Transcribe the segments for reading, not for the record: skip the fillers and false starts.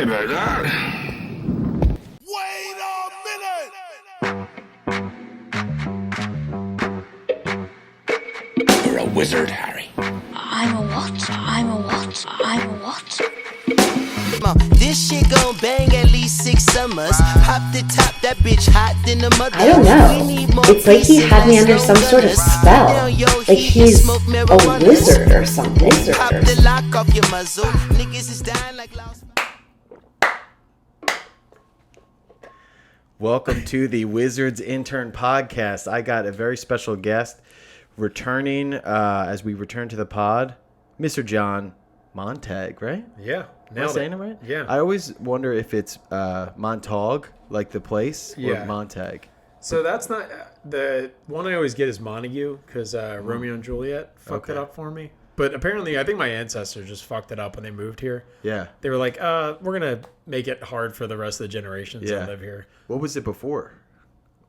Hey, about that. Wait a minute! You're a wizard, Harry. I'm a what? I'm a what? I'm a what? This shit gon' bang at least 6 summers. Pop the top, that bitch hot than the mother. I don't know. It's like he had me under some sort of spell. Like he's a wizard or something. Pop the lock off your muzzle. Niggas is dying like lost. Welcome to the Wizards Intern podcast. I got a very special guest returning as we return to the pod, Mr. John Montague, right? Yeah. Am I saying it right? Yeah. I always wonder if it's Montague, like the place, Yeah. or Montague. So that's not the one I always get is Montague because Romeo and Juliet fucked it up for me. But apparently, I think my ancestors just fucked it up when they moved here. Yeah. They were like, we're going to make it hard for the rest of the generations that live here. What was it before?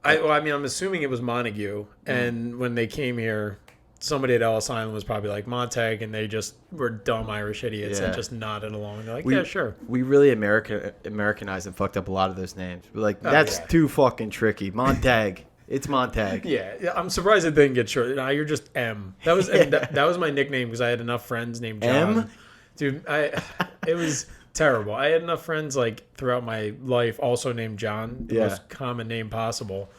I'm assuming it was Montague. And when they came here, somebody at Ellis Island was probably like Montague, and they just were dumb Irish idiots that just nodded along. They're like, yeah, sure. We really Americanized and fucked up a lot of those names. We're like, that's too fucking tricky. Montague. It's Montague. Yeah, I'm surprised it didn't get short. Nah, you're just M. That was that was my nickname because I had enough friends named John. M? Dude, it was terrible. I had enough friends like throughout my life also named John, the most common name possible.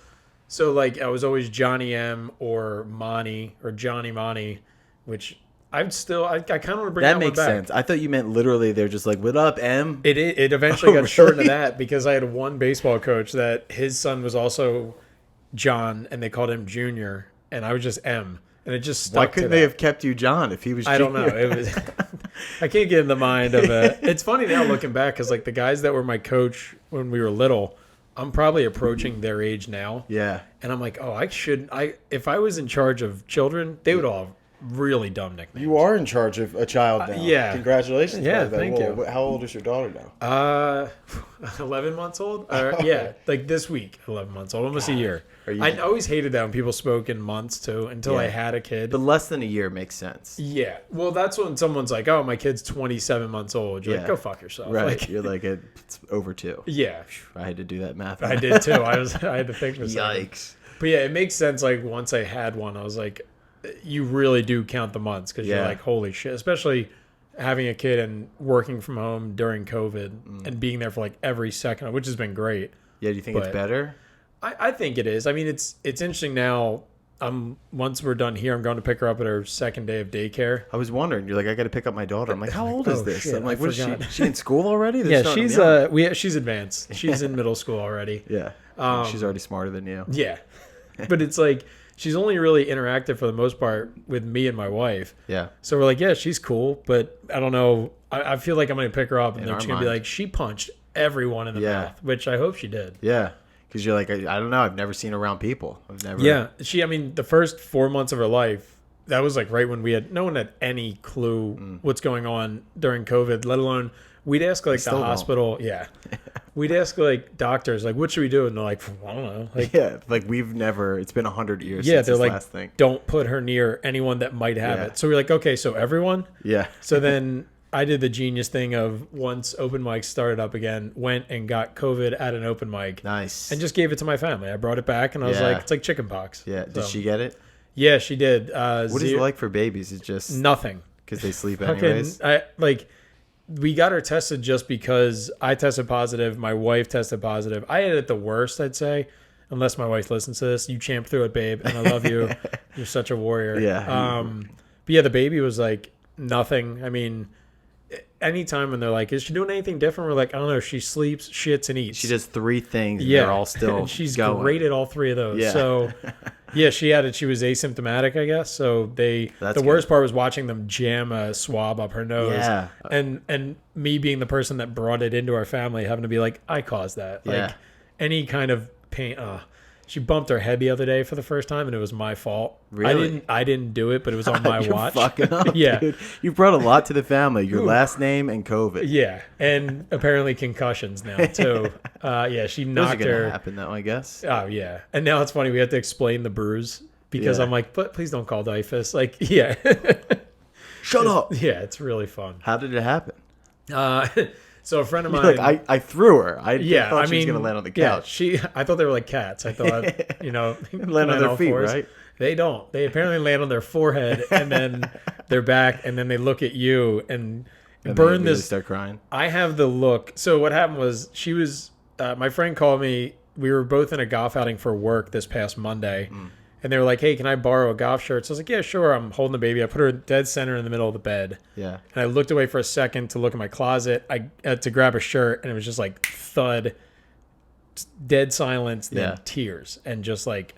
So like I was always Johnny M or Monty or Johnny Monty, which I kind of want to bring that one makes back. sense. I thought you meant literally they're just like, what up, M? It eventually got shortened to really? that because I had one baseball coach that his son was also John and they called him Junior and I was just M and it just stuck. Why couldn't they have kept you John if he was Junior? I don't know. It was I can't get in the mind of it. It's funny now looking back because like the guys that were my coach when we were little, I'm probably approaching their age now. Yeah. And I'm like, if I was in charge of children, they would all have really dumb nicknames. You are in charge of a child now. Yeah. Congratulations. Yeah, by the way. thank you. How old is your daughter now? 11 months old? Yeah, like this week, 11 months old, almost a year. Are you- I always hated that when people spoke in months too, until I had a kid. But less than a year makes sense. Yeah, well, that's when someone's like, "Oh, my kid's 27 months old." You're like, "Go fuck yourself." Right. Like, You're like, it's over 2. yeah, I had to do that math. I did too. I had to think for a second. Yikes. But yeah, it makes sense. Like once I had one, I was like, you really do count the months because you're like, holy shit. Especially having a kid and working from home during COVID and being there for like every second, which has been great. Yeah, do you think it's better? I think it is. I mean, it's interesting now. Once we're done here, I'm going to pick her up at her second day of daycare. I was wondering. You're like, I got to pick up my daughter. I'm like, how old is this? Shit, I'm like, I what is she? forgot. Is she in school already? They're Yeah, starting she's advanced. She's in middle school already. Yeah. She's already smarter than you. Yeah. But it's like she's only really interactive for the most part with me and my wife. Yeah. So we're like, yeah, she's cool, but I don't know. I feel like I'm going to pick her up and then she's going to be like, she punched everyone in the mouth, which I hope she did. Yeah. Because you're like, I don't know. I've never seen her around people. I've never. Yeah. The first 4 months of her life, that was like right when no one had any clue what's going on during COVID, let alone we'd ask like the hospital. Yeah. We'd ask like doctors, like, what should we do? And they're like, I don't know. Like, yeah. Like it's been 100 years since they're this like, last thing. Don't put her near anyone that might have it. So we're like, okay, so everyone? Yeah. So then I did the genius thing of once open mics started up again, went and got COVID at an open mic. Nice. And just gave it to my family. I brought it back and I was like, it's like chicken pox. Yeah. Did she get it? Yeah, she did. What is it like for babies? It's just nothing. Because they sleep anyways? We got her tested just because I tested positive. My wife tested positive. I had it the worst, I'd say. Unless my wife listens to this. You champed through it, babe. And I love you. You're such a warrior. Yeah. But yeah, the baby was like nothing. I mean, anytime when they're like, is she doing anything different? We're like, I don't know. She sleeps, shits, and eats. She does 3 things. Yeah. And they're all still and she's going. great at all 3 of those. Yeah. So yeah, she was asymptomatic, I guess. So the worst part was watching them jam a swab up her nose. Yeah. And me being the person that brought it into our family, having to be like, I caused that. Yeah. Like any kind of pain. She bumped her head the other day for the first time, and it was my fault. Really? I didn't do it, but it was on my You're watch. Fucking up, Yeah. dude. You brought a lot to the family. Your last name and COVID. Yeah, and apparently concussions now too. Yeah, she Those are knocked gonna her. happen though, I guess. Oh yeah, and now it's funny. We have to explain the bruise because Yeah. I'm like, but please don't call Dyfus. Like, yeah, Shut up. yeah, it's really fun. How did it happen? So a friend of You're mine, like, I threw her. I yeah, thought I she was mean, gonna land on the yeah, couch. I thought they were like cats. I thought, Land on their all feet, fours. right? They don't. They apparently land on their forehead and then their back, and then they look at you and And burn they this. start crying. I have the look. So what happened was my friend called me. We were both in a golf outing for work this past Monday. And they were like, hey, can I borrow a golf shirt? So I was like, yeah, sure. I'm holding the baby. I put her dead center in the middle of the bed. Yeah. And I looked away for a second to look in my closet. I had to grab a shirt, and it was just like thud, dead silence, then tears, and just like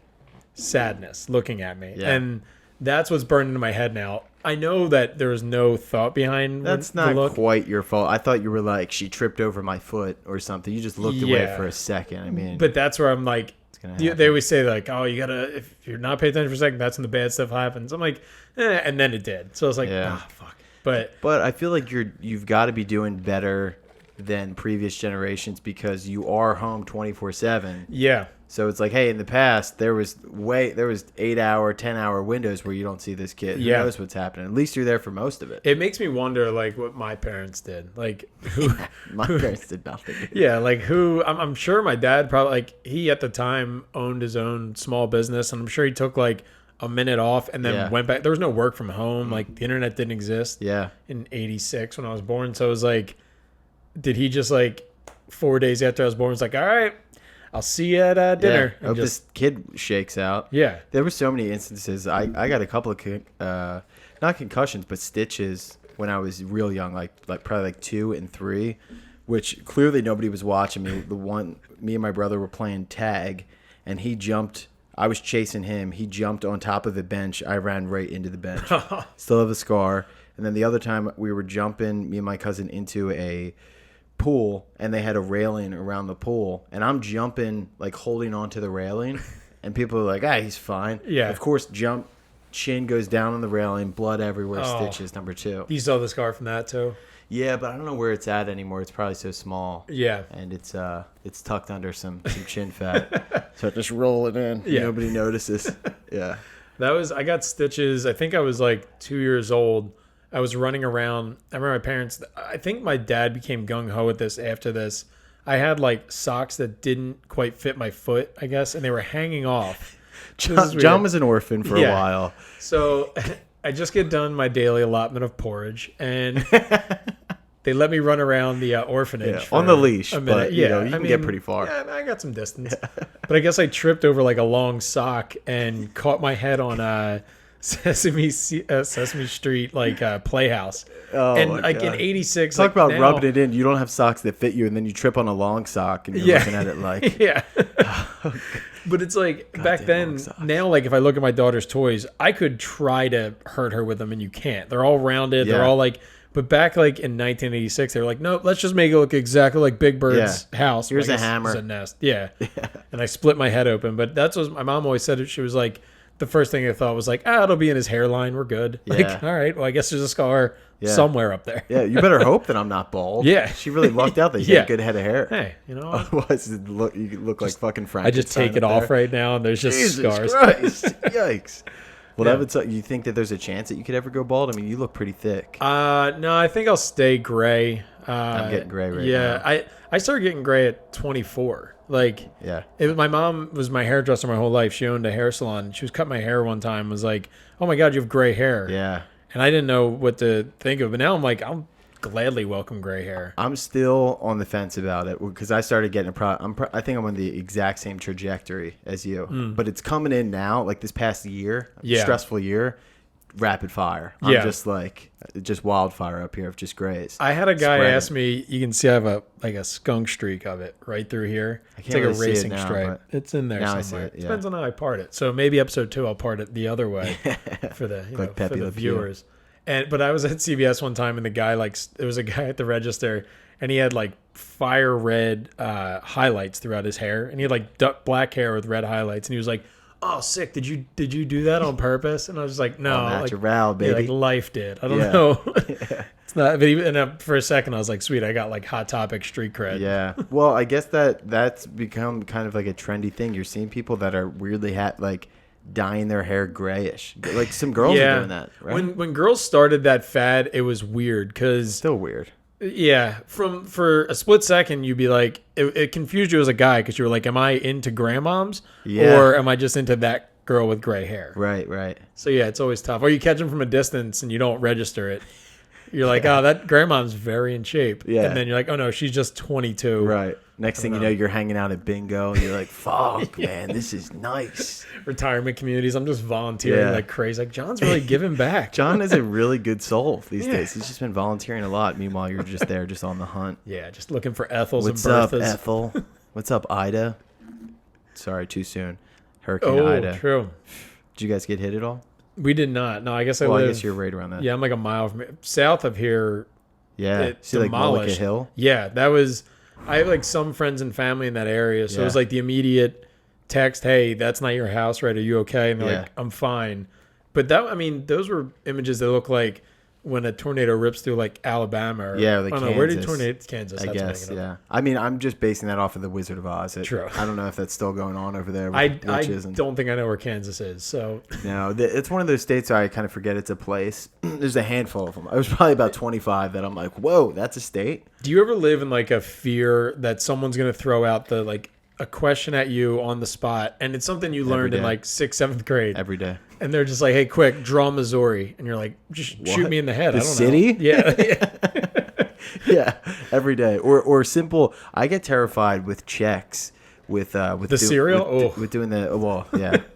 sadness looking at me. Yeah. And that's what's burned into my head now. I know that there was no thought behind That's the not look. quite your fault. I thought you were like, she tripped over my foot or something. You just looked away Yeah. for a second. I mean, But that's where I'm like, gonna they happen. always say like, oh, you gotta, if you're not paying attention for a second, that's when the bad stuff happens. I'm like, and then it did. So I was like, Yeah. fuck. But I feel like you've got to be doing better than previous generations because you are home 24/7. yeah, So it's like, hey, in the past there was 8-hour, 10-hour windows where you don't see this kid. Who Yeah. knows what's happening? At least you're there for most of it. it makes me wonder like what my parents did. Like who, My parents did nothing. yeah, like who, I'm sure my dad probably, like he at the time owned his own small business, and I'm sure he took like a minute off and then Yeah. went back. There was no work from home. Like the internet didn't exist Yeah. in 86 when I was born. So it was like, did he just like 4 days after I was born was like, all right, I'll see you at dinner. Yeah. I hope this kid shakes out. Yeah. There were so many instances. I got a couple of not concussions, but stitches when I was real young, like probably like 2 and 3, which clearly nobody was watching me. Me and my brother were playing tag, and he jumped. I was chasing him. He jumped on top of the bench. I ran right into the bench. Still have a scar. And then the other time we were jumping, me and my cousin, into a pool, and they had a railing around the pool, and I'm jumping like holding onto the railing, and people are like, he's fine. Yeah. Of course, chin goes down on the railing, blood everywhere, Oh. stitches, number 2. You saw the scar from that too? Yeah, but I don't know where it's at anymore. It's probably so small. Yeah. And it's tucked under some chin fat. So I just roll it in. Yeah. Nobody notices. Yeah. I got stitches. I think I was like 2 years old. I was running around. I remember my parents, I think my dad became gung-ho with this after this. I had like socks that didn't quite fit my foot, I guess, and they were hanging off. John was an orphan for a while. So I just get done my daily allotment of porridge, and they let me run around the orphanage Yeah, on the leash, a minute. but you can get pretty far. Yeah, I got some distance. But I guess I tripped over like a long sock and caught my head on Sesame Street like Playhouse. Oh, and my like God. in 86, Talk like, about now- rubbing it in. You don't have socks that fit you, and then you trip on a long sock, and you're looking at it like, yeah. But it's like back Goddamn then, long socks. now, like if I look at my daughter's toys, I could try to hurt her with them, and you can't. They're all rounded. They're Yeah. all like. But back like in 1986, they were like, no, let's just make it look exactly like Big Bird's house. Here's Well, I a guess hammer. it's a nest. Yeah. And I split my head open. But that's what my mom always said. She was like, the first thing I thought was like, it'll be in his hairline. We're good. Yeah. Like, all right, well, I guess there's a scar Yeah. somewhere up there. yeah, you better hope that I'm not bald. Yeah. She really lucked out that you Yeah. had a good head of hair. Hey, you know, Otherwise, you look like fucking I Frankenstein. just take it up off there. right now, and there's just Jesus scars. Christ. Yikes. Well, Yeah. that would you think that there's a chance that you could ever go bald? I mean, you look pretty thick. No, I think I'll stay gray. I'm getting gray right yeah, now. I started getting gray at 24. Like, Yeah. my mom was my hairdresser my whole life. She owned a hair salon. She was cutting my hair one time. Was like, "Oh my God, you have gray hair." Yeah. And I didn't know what to think of. But now I'm like, I'll gladly welcome gray hair. I'm still on the fence about it because I started getting I think I'm on the exact same trajectory as you, but it's coming in now. Like this past year, Yeah. stressful year, rapid fire. I'm Yeah. just wildfire up here of just grays. I had a guy Spreading. ask me. You can see I have a skunk streak of it right through here. It's can't like really a see it racing now, stripe. but It's in there now I see somewhere. it, yeah. Depends on how I part it. So maybe episode 2 I'll part it the other way for the Like for Pepe the Le Pew. viewers. But I was at CVS one time, and the guy there was a guy at the register, and he had like fire red highlights throughout his hair, and he had like black hair with red highlights, and he was like, "Oh, sick! Did you do that on purpose?" And I was just like, "No, like, natural, yeah, baby. like life did. I don't Yeah. know. It's not." But for a second, I was like, "Sweet, I got like Hot Topic street cred." Yeah. Well, I guess that's become kind of like a trendy thing. You're seeing people that are weirdly like dyeing their hair grayish. Like some girls are doing that, right? When girls started that fad, it was weird because Still weird. Yeah, for a split second, you'd be like, it confused you as a guy because you were like, am I into grandmoms or am I just into that girl with gray hair? Right. So yeah, it's always tough. Or you catch them from a distance and you don't register it. You're like, oh, that grandmom's very in shape. Yeah. And then you're like, oh no, she's just 22. Right. Next thing you know, you're hanging out at bingo. And you're like, fuck, man, this is nice. Retirement communities. I'm just volunteering like crazy. Like, John's really giving back. John is a really good soul these days. He's just been volunteering a lot. Meanwhile, you're just there, just on the hunt. Yeah, just looking for Ethels What's and up, Berthas. Ethel? What's up, Ida? Sorry, too soon. Hurricane Ida. True. Did you guys get hit at all? We did not. No, I guess I live. guess you're right around that. Yeah, I'm like a mile from south of here. Yeah. See, like demolished. Mullica Hill? Yeah, that was. I have like some friends and family in that area, so it was like the immediate text, "Hey, that's not your house, right? Are you okay?" And they're like, "I'm fine." But that, I mean, those were images that look like when a tornado rips through like Alabama or like I don't know, where did Kansas? I guess, yeah. I mean, I'm just basing that off of the Wizard of Oz. True. I don't know if that's still going on over there. I don't think I know where Kansas is. So no, it's one of those states where I kind of forget it's a place. There's a handful of them. I was probably about 25 that I'm like, whoa, that's a state. Do you ever live in like a fear that someone's going to throw out the like a question at you on the spot, and it's something you learned in like 6th, 7th grade every day, and they're just like, "Hey, quick, draw Missouri," and you're like, "Just shoot me in the head." The I don't city? know. Yeah. Yeah, every day. Or simple. I get terrified with checks with the cereal. With doing the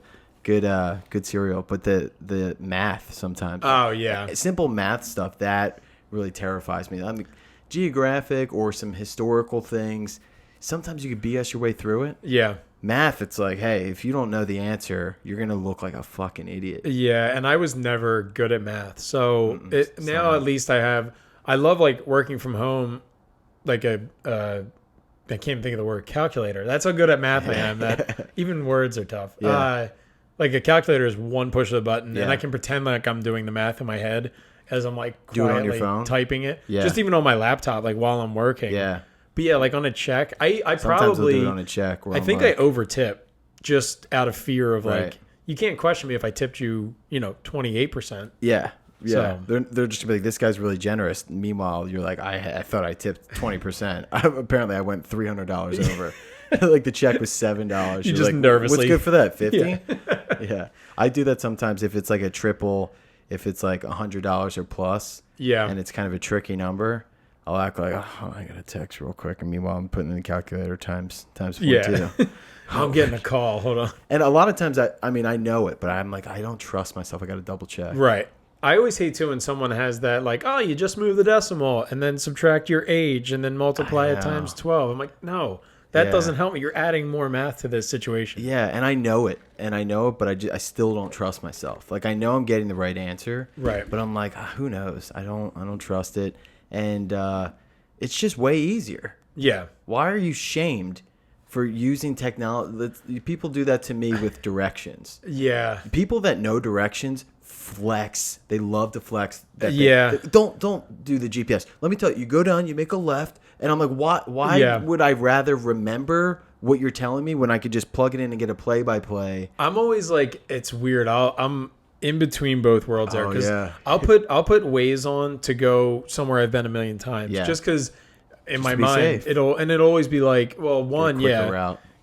good cereal, but the math sometimes. Oh yeah, simple math stuff that really terrifies me. I mean, geographic or some historical things. Sometimes you could BS your way through it. Yeah. Math, it's like, hey, if you don't know the answer, you're going to look like a fucking idiot. Yeah, and I was never good at math. So now at least I love like working from home, like I can't even think of the word, calculator. That's how good at math I am. That even words are tough. Yeah. Like a calculator is one push of the button, and I can pretend like I'm doing the math in my head as I'm like quietly do it on your phone? typing it. Yeah. Just even on my laptop, like while I'm working. Yeah. But yeah, like on a check, I Sometimes probably I'll do it on a check. I think I overtip just out of fear of Right. like, you can't question me if I tipped you, 28%. Yeah. Yeah. So- They're just gonna be like, this guy's really generous. Meanwhile, you're like, I thought I tipped 20%. Apparently, I went $300 over. Like the check was $7. You're just like, nervously. What's good for that? 50? Yeah. Yeah. I do that sometimes if it's like a triple, if it's like $100 or plus. Yeah. And it's kind of a tricky number. I'll act like, oh, I got a text real quick, and meanwhile I'm putting in the calculator times 42. Yeah. I'm getting a call. Hold on. And a lot of times, I mean, I know it, but I'm like, I don't trust myself. I got to double check. Right. I always hate too when someone has that like, oh, you just move the decimal and then subtract your age and then multiply it times 12. I'm like, no, that doesn't help me. You're adding more math to this situation. Yeah, and I know it, but I still don't trust myself. Like I know I'm getting the right answer, Right. But I'm like, who knows? I don't trust it, and it's just way easier. Yeah. Why are you shamed for using technology? People do that to me with directions. Yeah. People that know directions flex. They love to flex. That Yeah. Don't do the GPS. Let me tell you. You go down. You make a left. And I'm like, why would I rather remember what you're telling me when I could just plug it in and get a play-by-play? I'm always like, it's weird. I'm in between both worlds there because yeah. I'll put Waze on to go somewhere I've been a million times. Yeah. Just because in my be mind safe. it'll always be like, well, one,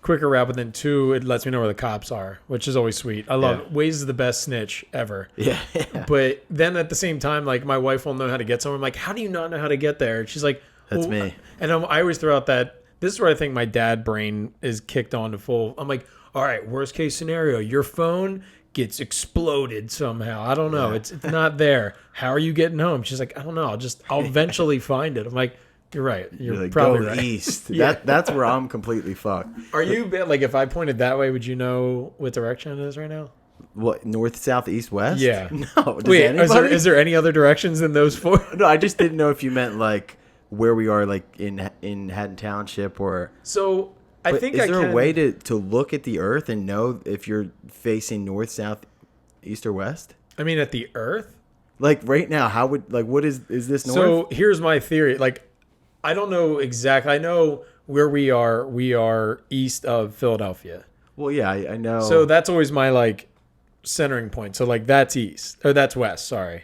Quicker route. but then two, it lets me know where the cops are, which is always sweet. I love it. Waze is the best snitch ever. Yeah. But then at the same time, like my wife will know how to get somewhere. I'm like, how do you not know how to get there? And she's like, That's me. And I always throw out that this is where I think my dad brain is kicked on to full. I'm like, all right, worst case scenario, your phone gets exploded somehow. I don't know. It's not there. How are you getting home? She's like, I don't know. I'll eventually find it. I'm like, you're right. You're like, probably go right. east. Yeah. That's where I'm completely fucked. Are you like, if I pointed that way, would you know what direction it is right now? What, north, south, east, west? Yeah. No. Wait, anybody? is there any other directions than those four? No, I just didn't know if you meant like where we are, like in Haddon Township, or. So I think is there a way to look at the Earth and know if you're facing north, south, east, or west? I mean, at the Earth. Like right now, how would what is this north? So here's my theory. Like, I don't know exactly. I know where we are. We are east of Philadelphia. Well, yeah, I know. So that's always my like centering point. So like that's east or that's west. Sorry.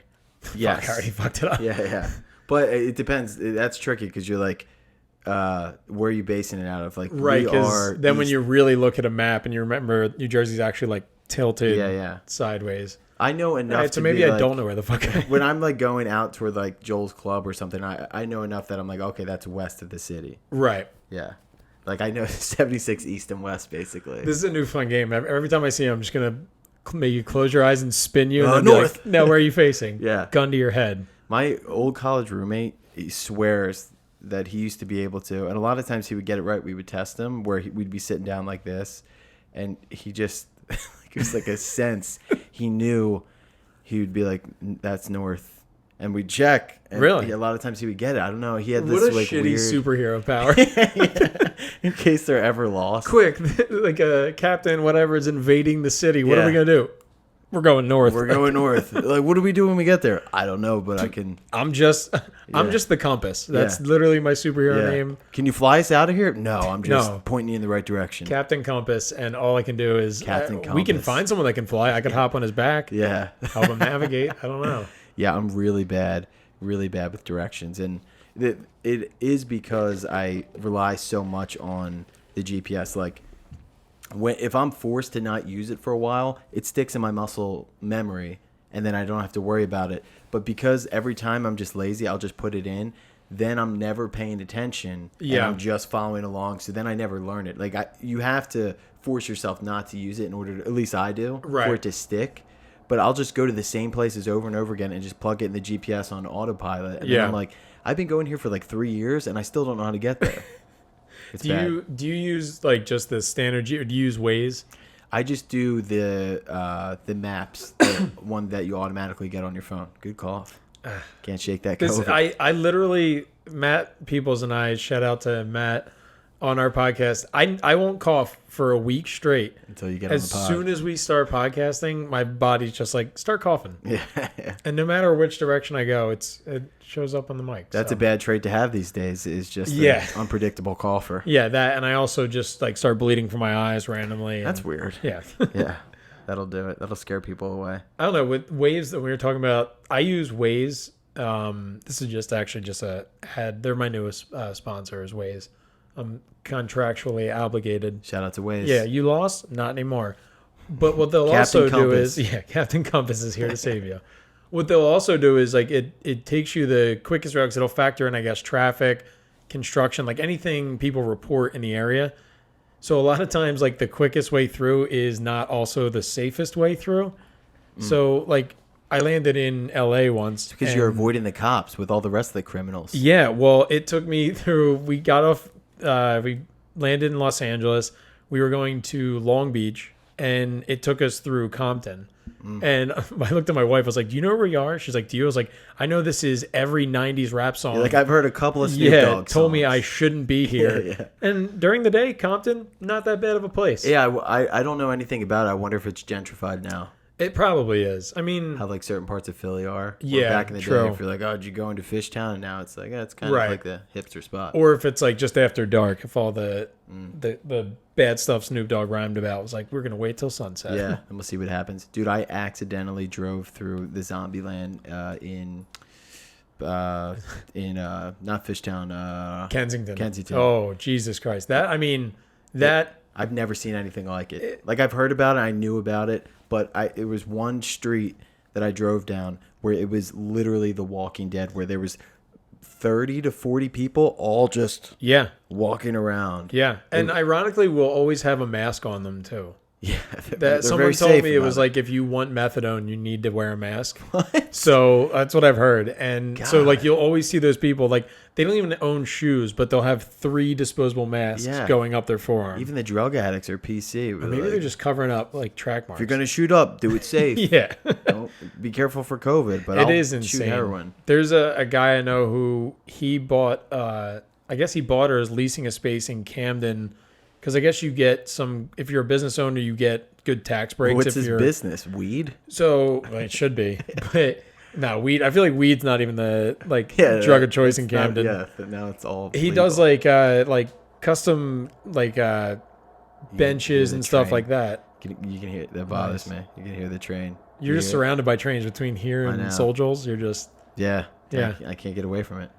yes. Fuck, I already fucked it up. Yeah. But it depends. That's tricky because you're like, where are you basing it out of? Like, Right, we because are then when east- you really look at a map and you remember New Jersey's actually like tilted Yeah. sideways. I know enough. Right, so to maybe be I like, don't know where the fuck I am. when I'm like going out toward like Joel's Club or something, I know enough that I'm like, okay, that's west of the city. Right. Yeah. Like I know 76 east and west basically. This is a new fun game. Every time I see you, I'm just going to make you close your eyes and spin you. And then north. Be like, now, where are you facing? Yeah. Gun to your head. My old college roommate, he swears that he used to be able to, and a lot of times he would get it right. We would test him where we'd be sitting down like this, and he just, it was like a sense. He knew he would be like, that's north. And we'd check. And Really? A lot of times he would get it. I don't know. He had this What a like shitty weird, superhero power. in case they're ever lost. Quick, like a captain, whatever, is invading the city. What are Yeah. we going to do? We're going north. We're going north. Like, what do we do when we get there? I don't know, but I can. I'm just the compass. That's Yeah. literally my superhero Yeah. name. Can you fly us out of here? No, I'm just No. pointing you in the right direction. Captain Compass, and all I can do is Captain we can Compass. find someone that can fly. I could hop on his back, Yeah. help him navigate. I don't know. Yeah, I'm really bad with directions. And it is because I rely so much on the GPS. Like, if I'm forced to not use it for a while, it sticks in my muscle memory, and then I don't have to worry about it. But because every time I'm just lazy, I'll just put it in, then I'm never paying attention, and Yeah. I'm just following along, so then I never learn it. Like, you have to force yourself not to use it in order to, at least I do, Right. for it to stick. But I'll just go to the same places over and over again and just plug it in the GPS on autopilot. And then Yeah. I'm like, I've been going here for like 3 years, and I still don't know how to get there. It's bad. Do you use like just the standard? Do you use Waze? I just do the maps, the one that you automatically get on your phone. Good cough. Can't shake that This, COVID. I literally, Matt Peoples and I, shout out to Matt on our podcast. I won't cough for a week straight. Until you get As on the pod. soon as we start podcasting, my body's just like, start coughing. Yeah. And no matter which direction I go, it shows up on the mic. That's so. a bad trait to have these days, is just Yeah. an unpredictable cougher. Yeah, that, and I also just like start bleeding from my eyes randomly. And, That's weird. Yeah. Yeah. That'll do it. That'll scare people away. I don't know, with Waves that we were talking about, I use Waze. This is just actually just a ad. They're my newest sponsor is Waze. I'm contractually obligated. Shout out to Waze. Yeah, you lost? Not anymore. But what they'll Captain also Compass. do is, Captain Compass is here to save you. What they'll also do is like it takes you the quickest routes. It'll factor in, I guess, traffic, construction, like anything people report in the area. So a lot of times, like the quickest way through is not also the safest way through. So like I landed in LA once Because you're and- avoiding the cops with all the rest of the criminals. Yeah, well, it took me through. We got off. We landed in Los Angeles. We were going to Long Beach, and it took us through Compton. And I looked at my wife. I was like, "Do you know where we are?" She's like, "Do you?" I was like, "I know this is every '90s rap song." Like, I've heard a couple of Snoop yeah, Dogg told me songs. I shouldn't be here. Yeah. And during the day, Compton, not that bad of a place. Yeah, I don't know anything about it. I wonder if it's gentrified now. It probably is. I mean, How like certain parts of Philly are. Or Yeah, back in the true. day, if you're like, oh, did you go into Fishtown? And now it's like, it's kind Right. of like the hipster spot. or if it's like just after dark, if all the bad stuff Snoop Dogg rhymed about was like, we're gonna wait till sunset. Yeah, and we'll see what happens. Dude, I accidentally drove through the zombie land in not Fishtown, Kensington. Kensington. Oh, Jesus Christ. I've never seen anything like it. Like, I've heard about it, I knew about it, but it was one street that I drove down where it was literally The Walking Dead, where there was 30 to 40 people all just Yeah. walking around. Yeah. And ironically, we'll always have a mask on them too. Yeah, That someone told me it was like, if you want methadone, you need to wear a mask. What? So that's what I've heard. And so like God. you'll always see those people, like they don't even own shoes, but they'll have 3 disposable masks Yeah. going up their forearm. Even the drug addicts are PC. Or maybe they're just covering up like track marks. If you're gonna shoot up, do it safe. yeah. Don't be careful for COVID. But It I'll is shoot insane. heroin. There's a guy I know who he bought, I guess he bought or is leasing a space in Camden. Because I guess you get some, if you're a business owner, you get good tax breaks. What's if his you're, business? Weed? So well, it should be, but no, weed. I feel like weed's not even the Yeah, drug of choice in it's not- Camden. yeah, but now it's all. He legal. does like custom benches the and stuff train. like that. You can hear that bothers Nice. me. You can hear the train. You're You just hear it? surrounded by trains between here I and know. Soul Joel's. You're just Yeah, Yeah. I can't get away from it.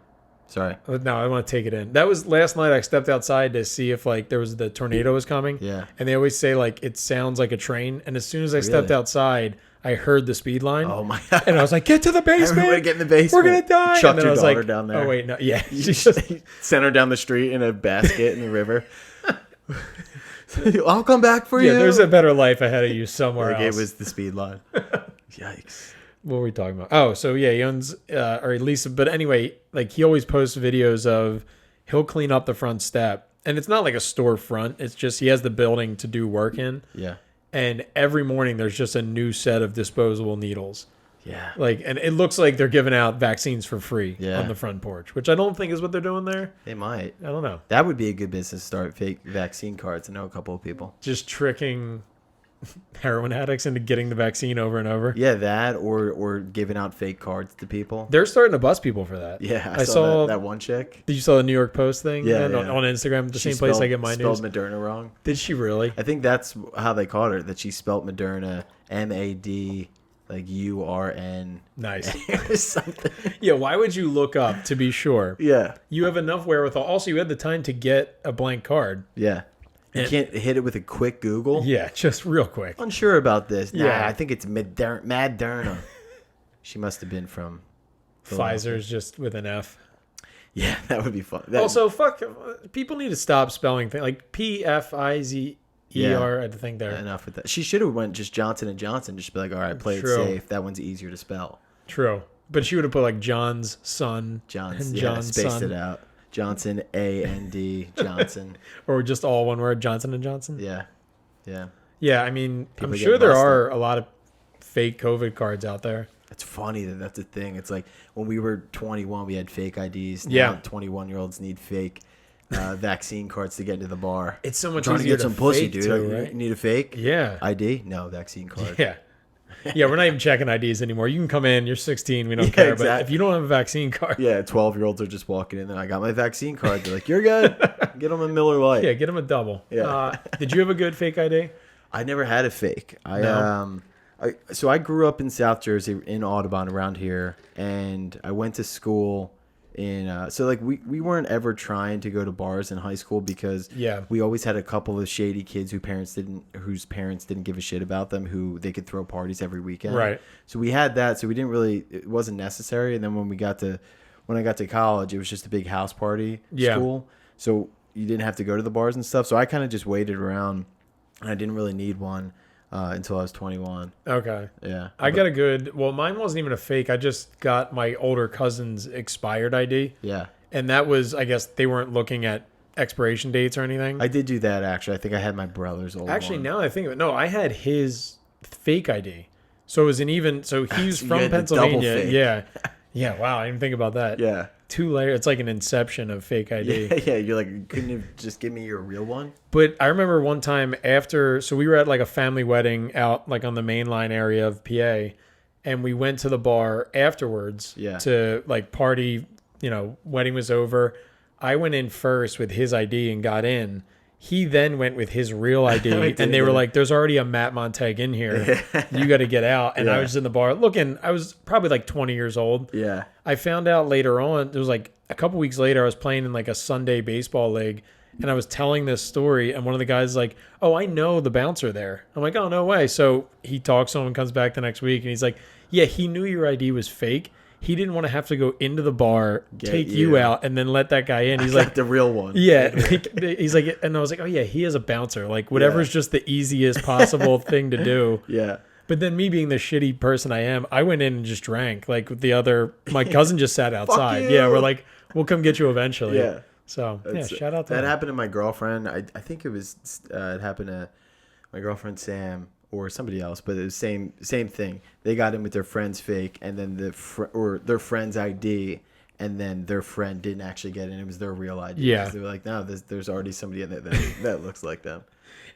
Sorry. No, I want to take it in. That was last night. I stepped outside to see if like there was the tornado was coming. Yeah. And they always say like it sounds like a train. And as soon as I stepped Really? outside, I heard the speed line. Oh my god. And I was like, "Get to the basement! Everybody get in the basement. We're gonna die!" Chucked and then your I was daughter like, down there. "Oh wait, no, yeah." You She's just just sent her down the street in a basket in the river. I'll come back for you. there's a better life ahead of you somewhere Like else. it was the speed line. Yikes. What were we talking about? Oh, so yeah, he owns, or at least, but anyway, like he always posts videos of he'll clean up the front step, and it's not like a storefront. It's just he has the building to do work in, Yeah. and every morning there's just a new set of disposable needles. Yeah. Like, and it looks like they're giving out vaccines for free Yeah. on the front porch, which I don't think is what they're doing there. They might. I don't know. That would be a good business to start, fake vaccine cards. I know a couple of people. Just tricking heroin addicts into getting the vaccine over and over. Yeah, that or giving out fake cards to people. They're starting to bust people for that. Yeah, I saw that one chick. Did you saw the New York Post thing? Yeah, man, yeah. On Instagram, the She same place I spelled- get my spelled news. Moderna wrong. Did she really? I think that's how they called her. That she spelled Moderna MAD like URN Nice. or something. Yeah, why would you look up to be sure? Yeah, You have enough wherewithal. Also, you had the time to get a blank card. yeah. You And- can't hit it with a quick Google. Yeah, just real quick. Unsure about this. Nah, Yeah. I think it's Moderna. She must have been from Pfizer's just with an F. Yeah, that would be fun. That, Also, fuck, people need to stop spelling things like PFIZER. I think there. enough with that. She should have went just Johnson and Johnson. Just be like, all right, play True. it safe. That one's easier to spell. True, but she would have put like John's son, Johnson. and Yeah, John's spaced son, it out. Johnson AND Johnson. or just all one word, Johnson and Johnson. Yeah, yeah. Yeah, I mean, People I'm get sure there busted. are a lot of fake COVID cards out there. It's funny that that's a thing. It's like when we were 21, we had fake IDs. Now Yeah. 21-year-olds need fake vaccine cards to get into the bar. It's so much Trying to easier get some pussy, fake dude. too, Like, right? you need a fake Yeah, ID? No, vaccine card. yeah, yeah. We're not even checking IDs anymore. You can come in. You're 16. We don't Yeah, care. But exactly. if you don't have a vaccine card, Yeah, 12-year-olds are just walking in. Then I got my vaccine card. They're like, "You're good. Get them a Miller Lite." yeah, get them a double. Yeah. Did you have a good fake ID? I never had a fake. No? So I grew up in South Jersey in Audubon around here, and I went to school in so like we weren't ever trying to go to bars in high school because Yeah. we always had a couple of shady kids whose parents didn't give a shit about them, who they could throw parties every weekend. Right. So we had that, so we didn't really, it wasn't necessary. And then when I got to college, it was just a big house party Yeah. school. So you didn't have to go to the bars and stuff. So I kind of just waited around, and I didn't really need one until I was 21. Okay. Yeah. I got a good. Well, mine wasn't even a fake. I just got my older cousin's expired ID, Yeah. and that was, I guess, they weren't looking at expiration dates or anything. I did do that, actually. I think I had my brother's old Actually, one. now that I think of it, no, I had his fake ID. So it was an even. So he's So you from had the double Pennsylvania. fake. Yeah. Yeah. Wow. I didn't think about that. Yeah. 2 layers. It's like an inception of fake ID. Yeah, yeah. You're like, couldn't you just give me your real one? But I remember one time after, so we were at like a family wedding out like on the main line area of PA, and we went to the bar afterwards Yeah. to like party, wedding was over. I went in first with his ID and got in. He then went with his real ID, did and they were it. like, "There's already a Matt Montague in here. You got to get out." And I Yeah. was in the bar looking. I was probably like 20 years old. Yeah. I found out later on, it was like a couple weeks later, I was playing in like a Sunday baseball league, and I was telling this story, and one of the guys is like, "Oh, I know the bouncer there." I'm like, "Oh, no way." So he talks to him and comes back the next week, and he's like, "Yeah, he knew your ID was fake. He didn't want to have to go into the bar, take you you. out, and then let that guy in." He's Like like, the real one. yeah, he's like, and I was like, "Oh yeah, he is a bouncer. Like whatever's just the easiest possible thing to do." Yeah. But then me being the shitty person I am, I went in and just drank. Like with the other, my cousin just sat outside. you. Yeah, we're like, we'll come get you eventually. Yeah. So yeah, That's- shout out to that him. happened to my girlfriend. I think it happened to my girlfriend Sam or somebody else, but it was same thing. They got in with their friend's fake, and then their friend's ID, and then their friend didn't actually get in. It was their real ID. Yeah. 'Cause they were like, no, there's already somebody in there that looks like them.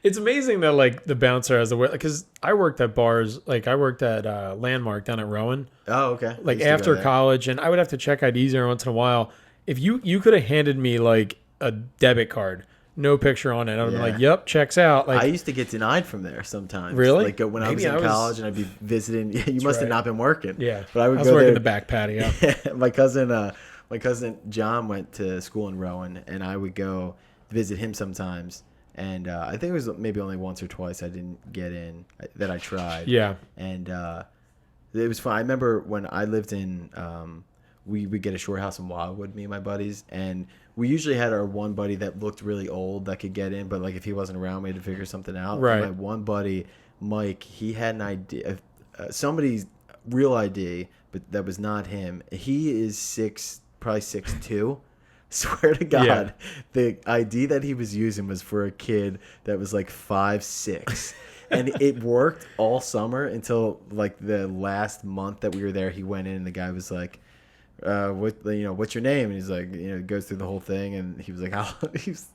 It's amazing that like the bouncer has the way, because I worked at bars, like I worked at Landmark down at Rowan, Oh, okay. I like used to go after there. college, and I would have to check IDs every once in a while. If you could have handed me like a debit card, no picture on it. I'm Yeah. like, yep, checks out. Like I used to get denied from there sometimes. Really? Like when I was Maybe in college and I'd be visiting. You must have right. not been working. yeah, But I would I was go working there. the back patio. my cousin John went to school in Rowan, and I would go visit him sometimes. And I think it was maybe only once or twice I didn't get in that I tried. Yeah. And it was fun. I remember when I lived in, we would get a short house in Wildwood, me and my buddies, and we usually had our one buddy that looked really old that could get in, but like if he wasn't around, we had to figure something out. Right. And my one buddy, Mike, he had an idea, somebody's real ID, but that was not him. He is probably 6'2". Swear to God, Yeah. the ID that he was using was for a kid that was like 5'6". And it worked all summer until like the last month that we were there. He went in and the guy was like, what's your name? And he's like, goes through the whole thing, and he was like,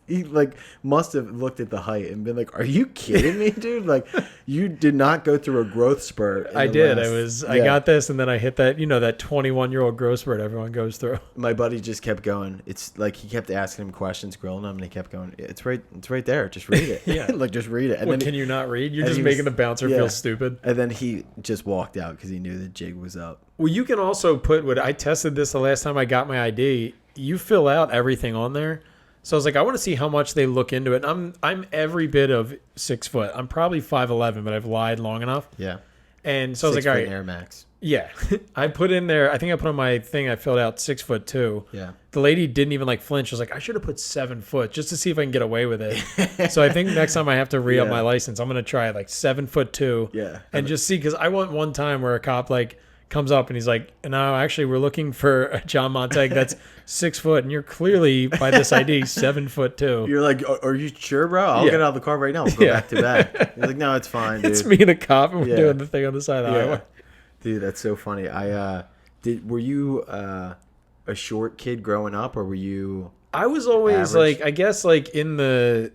he like must have looked at the height and been like, are you kidding me, dude? Like, you did not go through a growth spurt. I did. I got this, and then I hit that, that 21-year-old growth spurt everyone goes through. My buddy just kept going. It's like he kept asking him questions, grilling him, and he kept going, it's right there. Just read it. Yeah. Like, just read it. And What, then can you not read? You're and just he was- making the bouncer yeah. feel stupid. And then he just walked out because he knew the jig was up. Well, you can also put what I tested this the last time I got my ID. You fill out everything on there. So I was like, I want to see how much they look into it. I'm every bit of 6 foot. I'm probably 5'11", but I've lied long enough. Yeah. And so I was like, all right, Air Max. yeah. I put in there. I think I put on my thing. I filled out 6'2". Yeah. The lady didn't even like flinch. She was like, I should have put 7 foot just to see if I can get away with it. So I think next time I have to re-up Yeah. my license, I'm gonna try like 7'2". Yeah. And just see, because I went one time where a cop like comes up and he's like, no, actually we're looking for a John Montague that's 6 foot, and you're clearly by this ID 7'2". You're like, are you sure, bro? I'll Yeah. get out of the car right now. We'll go Yeah. back to back. You're like, no, it's fine, dude. It's me and a cop, and we're Yeah. doing the thing on the side of the highway. Dude, that's so funny. Were you a short kid growing up, or were you? I was always Average. like, I guess like in the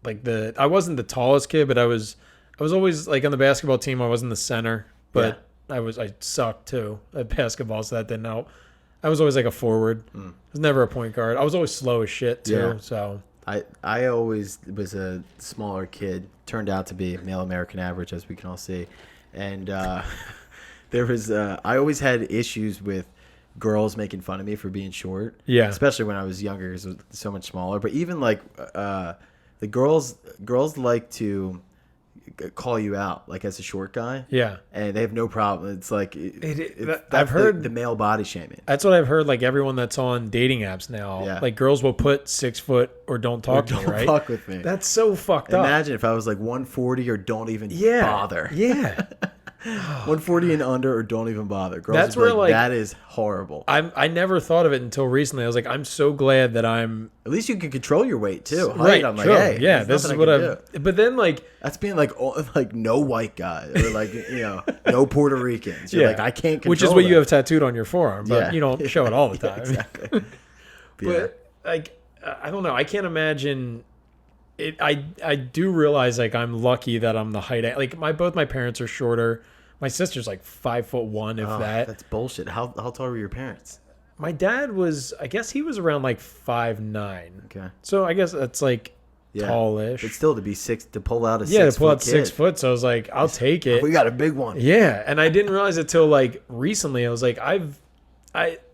I wasn't the tallest kid, but I was always like on the basketball team. I wasn't the center, but I sucked too at basketball, so that didn't help. I was always like a forward. I was never a point guard. I was always slow as shit too. Yeah. So I always was a smaller kid. Turned out to be male American average, as we can all see. And there was I always had issues with girls making fun of me for being short. Yeah. Especially when I was younger, because I was so much smaller. But even like the girls like to call you out like as a short guy. yeah, And they have no problem. It's like I've heard the male body shaming. that's what I've heard. Like everyone that's on dating apps now, Yeah. like girls will put 6 foot or don't talk to me, Don't right? fuck with me. That's so fucked up. Imagine if I was like 140 or don't even Yeah, bother. Yeah. 140 and under or don't even bother. Girls That's would be where, like, that is horrible. I never thought of it until recently. I was like, I'm so glad that I'm At least you can control your weight too. Height, right. I'm like, Sure. hey, Yeah, there's this is nothing what I I've. can do. But then like, That's being like no white guy or like no Puerto Ricans. You're like I can't control which is what you that. have tattooed on your forearm, but Yeah. you don't show it all the Yeah, time. exactly. But like, I don't know. I can't imagine it. I do realize like I'm lucky that I'm the height. Like both my parents are shorter. My sister's like 5'1", if that. That's bullshit. How tall were your parents? My dad was, I guess he was around like 5'9". Okay. So I guess that's like Yeah. tallish. But still, to pull out a Yeah, to 6 pull foot out kid. 6 foot. So I was like, I'll take it. We got a big one. Yeah, and I didn't realize it till like recently. I was like,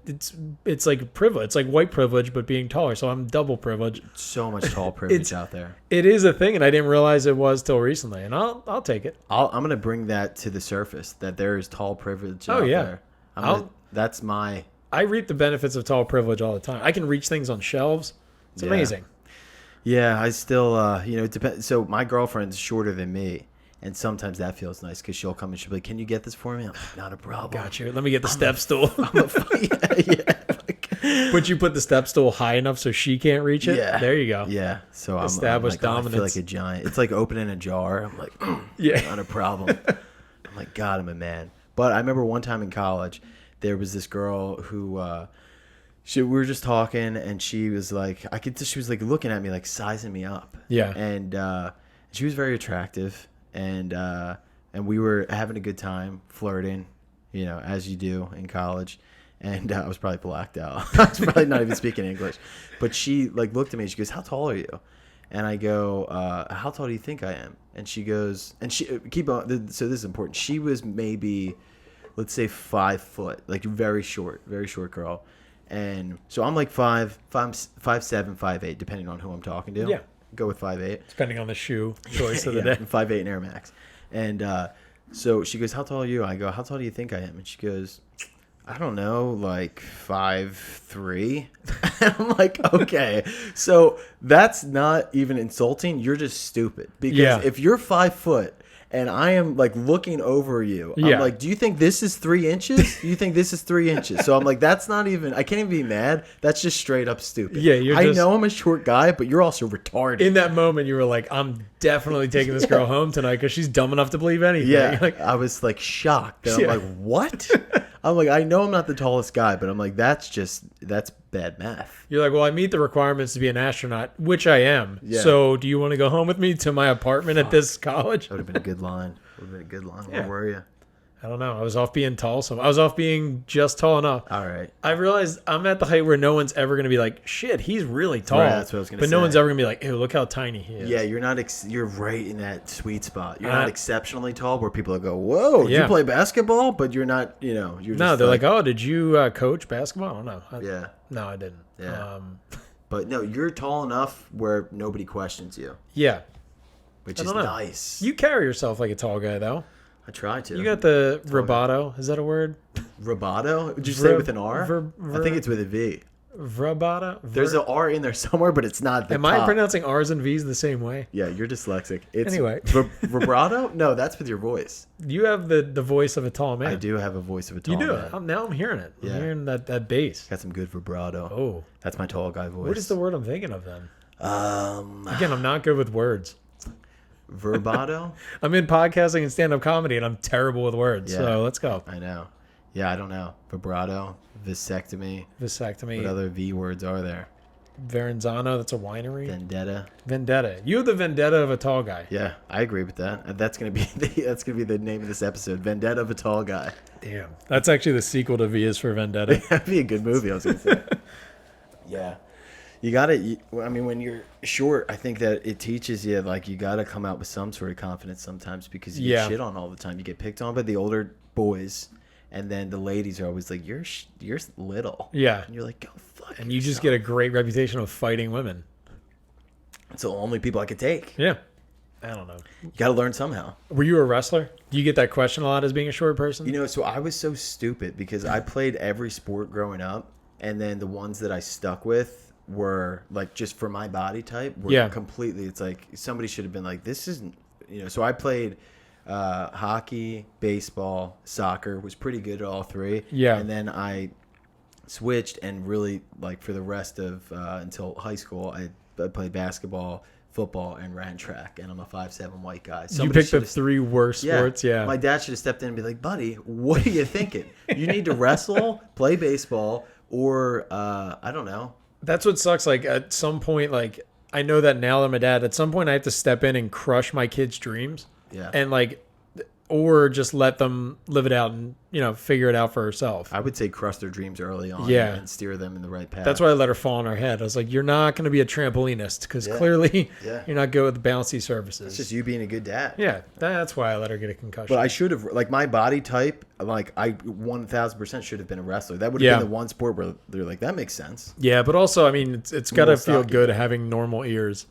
it's like privilege. It's like white privilege, but being taller. So I'm double privileged. So much tall privilege out there. It is a thing, and I didn't realize it was till recently. And I'll take it. I'm gonna bring that to the surface. That there is tall privilege out yeah. there. I'll- That's my. I reap the benefits of tall privilege all the time. I can reach things on shelves. It's Yeah. amazing. Yeah, I still, it depends. So my girlfriend's shorter than me, and sometimes that feels nice because she'll come and she'll be like, "Can you get this for me?" I'm like, "Not a problem." Got you. Let me get the step stool. yeah. But you put the step stool high enough so she can't reach it. Yeah. There you go. Yeah. So Established I'm like, I feel dominance. like a giant. It's like opening a jar. I'm like, Yeah. not a problem. I'm like, God, I'm a man. But I remember one time in college, there was this girl who. We were just talking, and she was like, she was like looking at me, like sizing me up. Yeah. And she was very attractive, and we were having a good time flirting, as you do in college. and I was probably blacked out. I was probably not even speaking English. But she like looked at me and she goes, "How tall are you?" And I go, "How tall do you think I am?" And she goes, and she keep on. So this is important. She was maybe, let's say 5 foot, like very short girl. And so I'm like 5'7", 5'8", depending on who I'm talking to. Yeah. Go with 5'8". Depending on the shoe choice of the day. 5'8" in Air Max. And so she goes, "How tall are you?" I go, "How tall do you think I am?" And she goes, "I don't know, like 5'3". And I'm like, okay. So that's not even insulting. You're just stupid. Because if you're 5 foot and I am like looking over you, I'm like, "Do you think this is 3 inches? Do you think this is 3 inches?" So I'm like, that's not even, I can't even be mad. That's just straight up stupid. Yeah, I know I'm a short guy, but you're also retarded. In that moment, you were like, "I'm definitely taking this girl home tonight because she's dumb enough to believe anything." Yeah, Like, I was like shocked. And I'm like, "What?" I'm like, I know I'm not the tallest guy, but I'm like, that's bad math. you're like, "Well, I meet the requirements to be an astronaut, which I am. Yeah. So, do you want to go home with me to my apartment at this college?" That would have been a good line. Where were you? I don't know. I was off being tall. So I was off being just tall enough. All right. I realized I'm at the height where no one's ever going to be like, "Shit, he's really tall." Right, that's what I was gonna But no say. one's ever going to be like, "Ew, look how tiny he is." Yeah, you're not. You're right in that sweet spot. You're not exceptionally tall, where people go, "Whoa, did you play basketball?" But you're not. You know, you're. No, just they're like, "Oh, did you coach basketball?" I don't know. Yeah. No, I didn't. Yeah. But no, you're tall enough where nobody questions you, Yeah. which I is don't know. nice. You carry yourself like a tall guy, though. I try to. You got the rubato. Is that a word? rubato. Did you say it with an R? I think it's with a V. Rubato? There's an R in there somewhere, but it's not. Am I pronouncing R's and V's the same way? Yeah, you're dyslexic. It's Anyway. vibrato? No, that's with your voice. You have the voice of a tall man. I do have a voice of a tall You do. man. Now I'm hearing it. I'm Yeah. hearing that bass. Got some good vibrato. Oh. That's my tall guy voice. What is the word I'm thinking of then? Um, Again, I'm not good with words. verbato? I'm in podcasting and stand-up comedy, and I'm terrible with words. Yeah. So let's go. I know. Yeah, I don't know. Vibrato, vasectomy. What Vasectomy. other V words are there? Verenzano, that's a winery. Vendetta. Vendetta. You have the vendetta of a tall guy. Yeah, I agree with that. That's gonna be the name of this episode. Vendetta of a tall guy. Damn. That's actually the sequel to V is for Vendetta. That'd be a good movie. I was gonna say. Yeah. You gotta. I mean, when you're short, I think that it teaches you like you gotta come out with some sort of confidence sometimes because you get shit on all the time. You get picked on by the older boys, and then the ladies are always like, "You're little." Yeah. And you're like, "Go fuck." And you just get a great reputation of fighting women. It's the only people I could take. Yeah. I don't know. You gotta learn somehow. Were you a wrestler? Do you get that question a lot as being a short person? You know, so I was so stupid because I played every sport growing up, and then the ones that I stuck with were like just for my body type were completely. It's like somebody should have been like, this isn't. You know, so I played hockey, baseball, soccer. Was pretty good at all three. Yeah, and then I switched and really like for the rest of until high school, I played basketball, football, and ran track. And I'm a 5'7" white guy. You picked the 3 worst sports. Yeah, my dad should have stepped in and be like, buddy, what are you thinking? You need to wrestle, play baseball, or I don't know. That's what sucks. Like at some point, like I know that now that I'm a dad, at some point I have to step in and crush my kids' dreams. Yeah. And like, or just let them live it out and, you know, figure it out for herself. I would say crush their dreams early on and steer them in the right path. That's why I let her fall on her head. I was like, you're not going to be a trampolinist because clearly you're not good with bouncy surfaces. It's just you being a good dad. Yeah, that's why I let her get a concussion. But I should have, like my body type, like I 1000% should have been a wrestler. That would have been the one sport where they're like, that makes sense. Yeah, but also, I mean, it's got to feel good having normal ears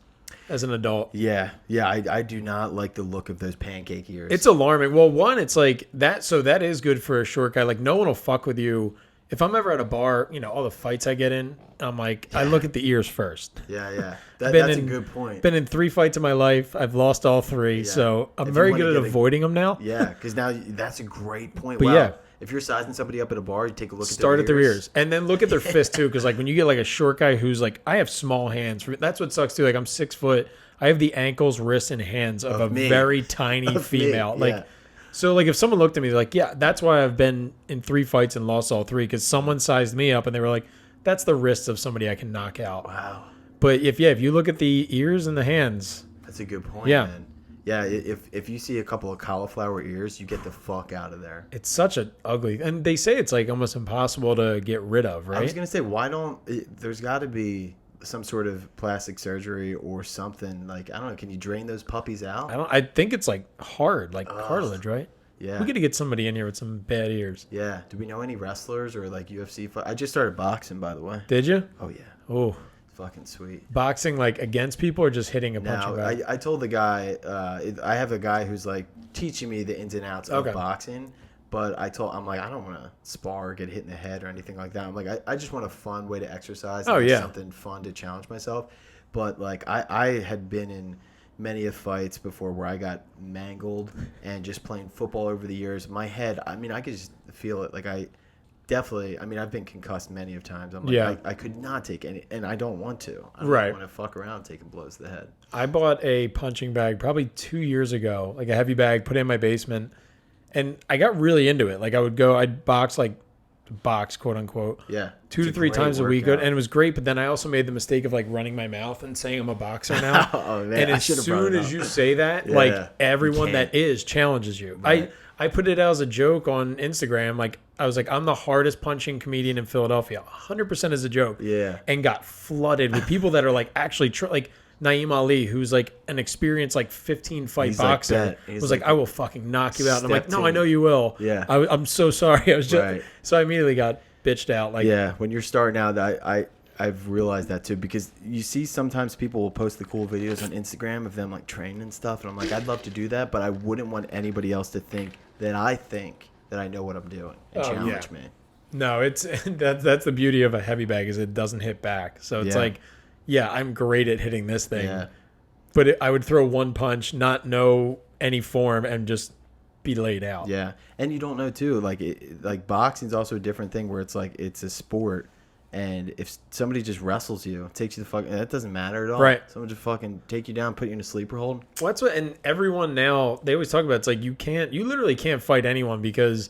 as an adult. Yeah. I do not like the look of those pancake ears. It's alarming. Well, one, it's like that. So that is good for a short guy. Like no one will fuck with you. If I'm ever at a bar, you know, all the fights I get in, I'm like, I look at the ears first. Yeah. That's a good point. Been in 3 fights in my life. I've lost all 3. So I'm very good at avoiding them now. Yeah, because now that's a great point. But wow. If you're sizing somebody up at a bar, you take a look at their ears. And then look at their fist too. Because like when you get like a short guy who's like, I have small hands. That's what sucks too. Like I'm 6 foot. I have the ankles, wrists, and hands of a very tiny female. Like, so like if someone looked at me like, yeah, that's why I've been in 3 fights and lost all 3 because someone sized me up and they were like, that's the wrists of somebody I can knock out. Wow. But if you look at the ears and the hands, that's a good point. Yeah. Man. Yeah, if you see a couple of cauliflower ears, you get the fuck out of there. It's such an ugly, and they say it's like almost impossible to get rid of, right? I was gonna say, why don't? There's got to be some sort of plastic surgery or something. Like, I don't know. Can you drain those puppies out? I think it's like hard, like cartilage, right? Yeah. We got to get somebody in here with some bad ears. Yeah. Do we know any wrestlers or like UFC? I just started boxing, by the way. Did you? Oh yeah. Oh, Fucking sweet. boxing like against people or just hitting a punching No, bag? I told the guy, I have a guy who's like teaching me the ins and outs of boxing, but I'm like, I don't want to spar or get hit in the head or anything like that. I'm like, I just want a fun way to exercise. Something fun to challenge myself. But like, I had been in many of fights before where I got mangled and just playing football over the years. My head, I mean, I could just feel it. Like I've been concussed many of times. I'm like, I could not take any, and I don't want to. I don't want to fuck around taking blows to the head. I bought a punching bag probably 2 years ago, like a heavy bag, put it in my basement, and I got really into it. Like I'd box, quote unquote. Yeah. 2 to 3 times a week, and it was great. But then I also made the mistake of like running my mouth and saying I'm a boxer now. Oh man! And as soon as you say that, like everyone that is challenges you. Right. I put it out as a joke on Instagram. Like I was like, I'm the hardest punching comedian in Philadelphia. 100% as a joke. Yeah. And got flooded with people that are like actually like Naeem Ali, who's like an experienced like 15 fight boxer, was like, I will fucking knock you out. And I'm like, no, I know you will. Yeah. I'm so sorry. I was just so I immediately got bitched out. Like, yeah, when you're starting out, I've realized that too, because you see sometimes people will post the cool videos on Instagram of them like training and stuff, and I'm like, I'd love to do that, but I wouldn't want anybody else to think that I know what I'm doing and challenge me. No, it's that's the beauty of a heavy bag is it doesn't hit back. So it's like, yeah, I'm great at hitting this thing, but I would throw one punch, not know any form, and just be laid out. Yeah, and you don't know too. Like boxing's also a different thing where it's like it's a sport. And if somebody just wrestles you, takes you the fucking, that doesn't matter at all. Right. Someone just fucking take you down, put you in a sleeper hold. Well, that's what, and everyone now, they always talk about, it's like you literally can't fight anyone because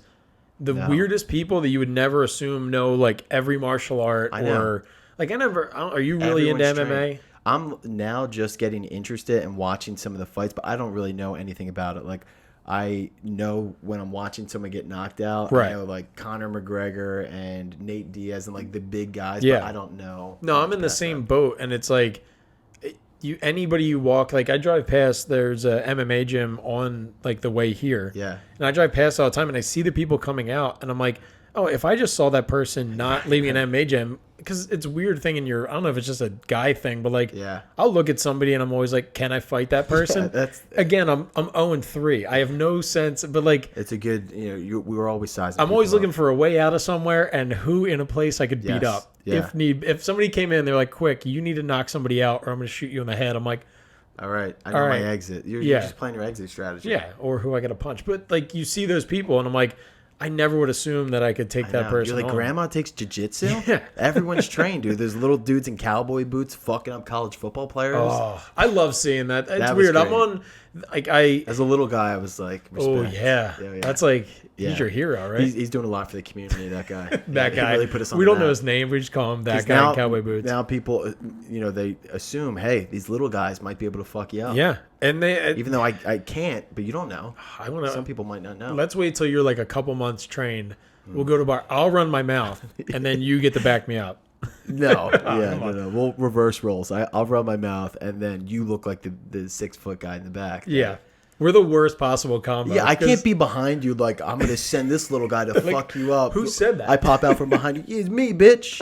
the weirdest people that you would never assume know like every martial art or like are you really into MMA? Trained. I'm now just getting interested and watching some of the fights, but I don't really know anything about it. Like, I know when I'm watching someone get knocked out. Right. I know like Conor McGregor and Nate Diaz and like the big guys, but I don't know. No, I'm in the same boat, and it's like anybody you walk, like I drive past, there's a MMA gym on like the way here. Yeah. And I drive past all the time and I see the people coming out and I'm like, oh, if I just saw that person not leaving an MMA gym, because it's a weird thing in your, I don't know if it's just a guy thing, but like, I'll look at somebody and I'm always like, can I fight that person? Again, I'm 0-3. I have no sense, but like, it's a good, we were always sizing. I'm always looking for a way out of somewhere and who in a place I could beat up if somebody came in, they're like, quick, you need to knock somebody out or I'm going to shoot you in the head. I'm like, all right, I know my exit. You're just playing your exit strategy. Yeah, or who I got to punch. But like, you see those people and I'm like, I never would assume that I could take that person. You're like, grandma takes jiu-jitsu? Yeah. Everyone's trained, dude. There's little dudes in cowboy boots fucking up college football players. Oh, I love seeing that. It's weird. I'm on, like, as a little guy, I was like, respect. Oh, yeah. That's like, he's your hero, right? He's doing a lot for the community, that guy. That guy. He really put us on we don't know his name. We just call him that guy in cowboy boots. Now people, they assume, hey, these little guys might be able to fuck you up. Yeah. And they, even though I can't, but you don't know. Some people might not know. Let's wait till you're like a couple months trained. We'll go to a bar. I'll run my mouth, and then you get to back me up. No. We'll reverse roles. I'll run my mouth, and then you look like the 6-foot guy in the back. Yeah. We're the worst possible combo. Yeah, I can't be behind you like, I'm going to send this little guy to fuck you up. Who said that? I pop out from behind you. Yeah, it's me, bitch.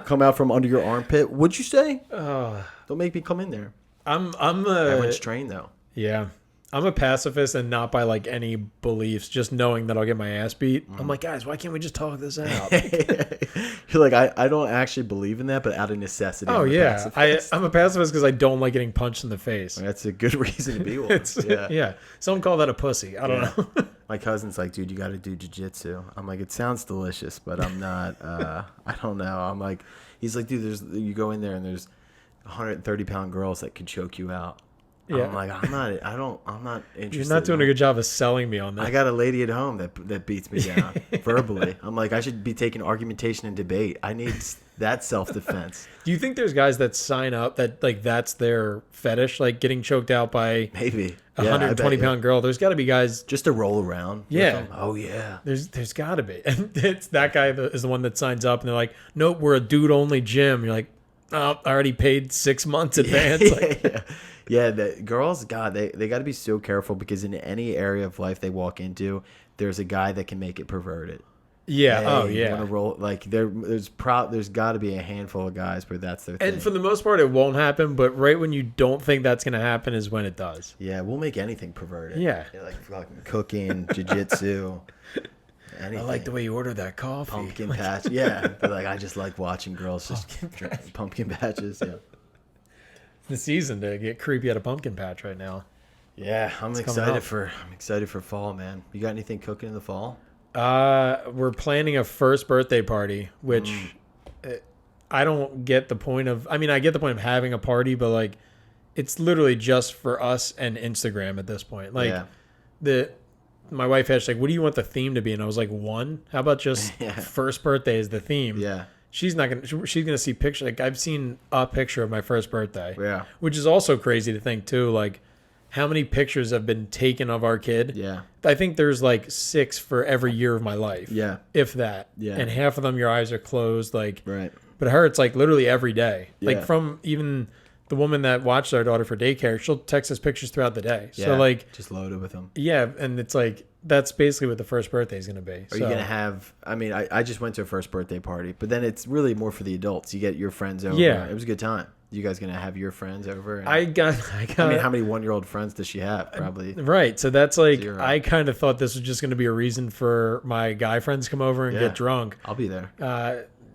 Come out from under your armpit. What'd you say? Don't make me come in there. Everyone's trained, though. Yeah. I'm a pacifist and not by like any beliefs, just knowing that I'll get my ass beat. I'm like, guys, why can't we just talk this out? You're like, I don't actually believe in that, but out of necessity. Oh, yeah. I'm a pacifist because I don't like getting punched in the face. That's a good reason to be one. Yeah. Someone call that a pussy. I don't know. My cousin's like, dude, you got to do jiu-jitsu. I'm like, it sounds delicious, but I'm not, I don't know. I'm like, he's like, dude, you go in there and there's 130-pound girls that could choke you out. Yeah. I'm like, I'm not interested. You're not doing a good job of selling me on that. I got a lady at home that beats me down verbally. I'm like, I should be taking argumentation and debate. I need That's self-defense. Do you think there's guys that sign up that like that's their fetish, like getting choked out by Maybe a 120-pound girl? There's got to be guys. just to roll around. with Yeah. them. Oh yeah. There's got to be. And it's that guy that is the one that signs up, and they're like, "Nope, we're a dude-only gym." You're like, "Oh, I already paid 6 months advance." Like, Yeah, the girls, God, they got to be so careful because in any area of life they walk into, there's a guy that can make it perverted. yeah. Hey, Oh, you yeah. wanna roll, like there's got to be a handful of guys where that's their thing. And for the most part, it won't happen. But right when you don't think that's gonna happen is when it does. Yeah, we'll make anything perverted. Yeah. Like fucking cooking, jiu-jitsu, anything. I like the way you order that coffee. pumpkin patch. Yeah, but like I just like watching girls just drink pumpkin patches. Yeah. The season to get creepy at a pumpkin patch right now. Yeah, I'm coming excited up. I'm excited for fall, man. You got anything cooking in the fall? We're planning a first birthday party, which I don't get the point of. I mean, I get the point of having a party, but like, it's literally just for us and Instagram at this point. Like, Yeah. my wife asked like, "What do you want the theme to be?" And I was like, "One. How about just Yeah. first birthday is the theme?" Yeah. She's not gonna. She's gonna see pictures. Like I've seen a picture of my first birthday. Yeah. Which is also crazy to think too. Like, how many pictures have been taken of our kid? Yeah. I think there's like 6 for every year of my life. Yeah. If that. Yeah. And half of them, your eyes are closed. Like, Right. but her, it's like literally every day. Yeah. Like from even the woman that watched our daughter for daycare, she'll text us pictures throughout the day. Yeah. So like, just loaded with them. yeah. And it's like, that's basically what the first birthday is going to be. Are you gonna have? I mean, I just went to a first birthday party, but then it's really more for the adults. You get your friends over. Yeah. It was a good time. You guys gonna have your friends over? And, I got. I mean, how many 1-year-old friends does she have? Probably. Right. So that's like, 0. I kind of thought this was just going to be a reason for my guy friends to come over and Yeah. get drunk. I'll be there.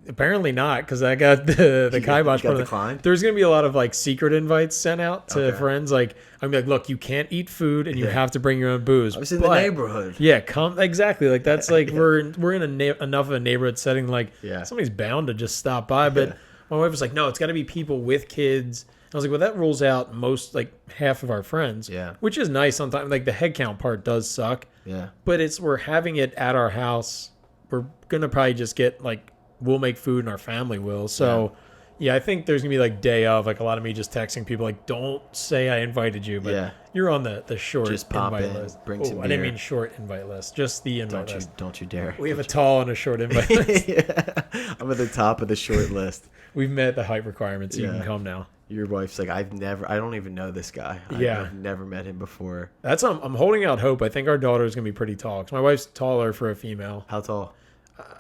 Apparently not, because I got the kibosh. got part of declined? There's going to be a lot of like secret invites sent out to Okay. friends. Like, I'm like, look, you can't eat food and you Yeah. have to bring your own booze. I was in the But- neighborhood. Yeah, come exactly. Like that's like we're in enough of a neighborhood setting. Like Yeah. somebody's bound to just stop by. But Yeah. my wife was like, no, it's got to be people with kids. I was like, well, that rules out most like half of our friends. Yeah. which is nice sometimes. Like the head count part does suck. Yeah. But we're having it at our house. We're gonna probably just get like we'll make food and our family will. So yeah, I think there's gonna be like day of like a lot of me just texting people like, don't say I invited you, but Yeah. you're on the short Just pop invite in, list. bring Oh, some I didn't beer. mean short invite list, just the invite list. Don't you dare. We have a tall and a short invite list. Yeah. I'm at the top of the short list. We've met the height requirements. So you can Yeah. come now. Your wife's like, I don't even know this guy. Yeah. I've never met him before. That's I'm holding out hope. I think our daughter is gonna be pretty tall. 'Cause my wife's taller for a female. How tall?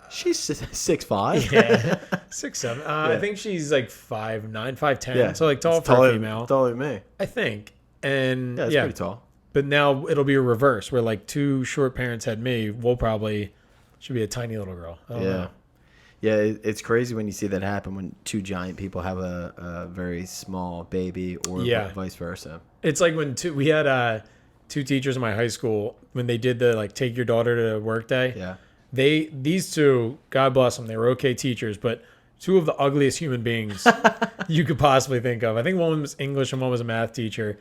She's 6'5". Yeah, 6'7". I think she's like 5'9", 5'10". Yeah. So like tall It's for a female. Taller than me. I think. And Yeah, it's pretty tall. But now it'll be a reverse where like 2 short parents had me. Should be a tiny little girl. I don't Yeah. know. Yeah, it's crazy when you see that happen when 2 giant people have a very small baby or Yeah. vice versa. It's like when we had 2 teachers in my high school when they did the like take your daughter to work day. Yeah. These 2, God bless them, they were okay teachers, but 2 of the ugliest human beings you could possibly think of. I think one was English and one was a math teacher.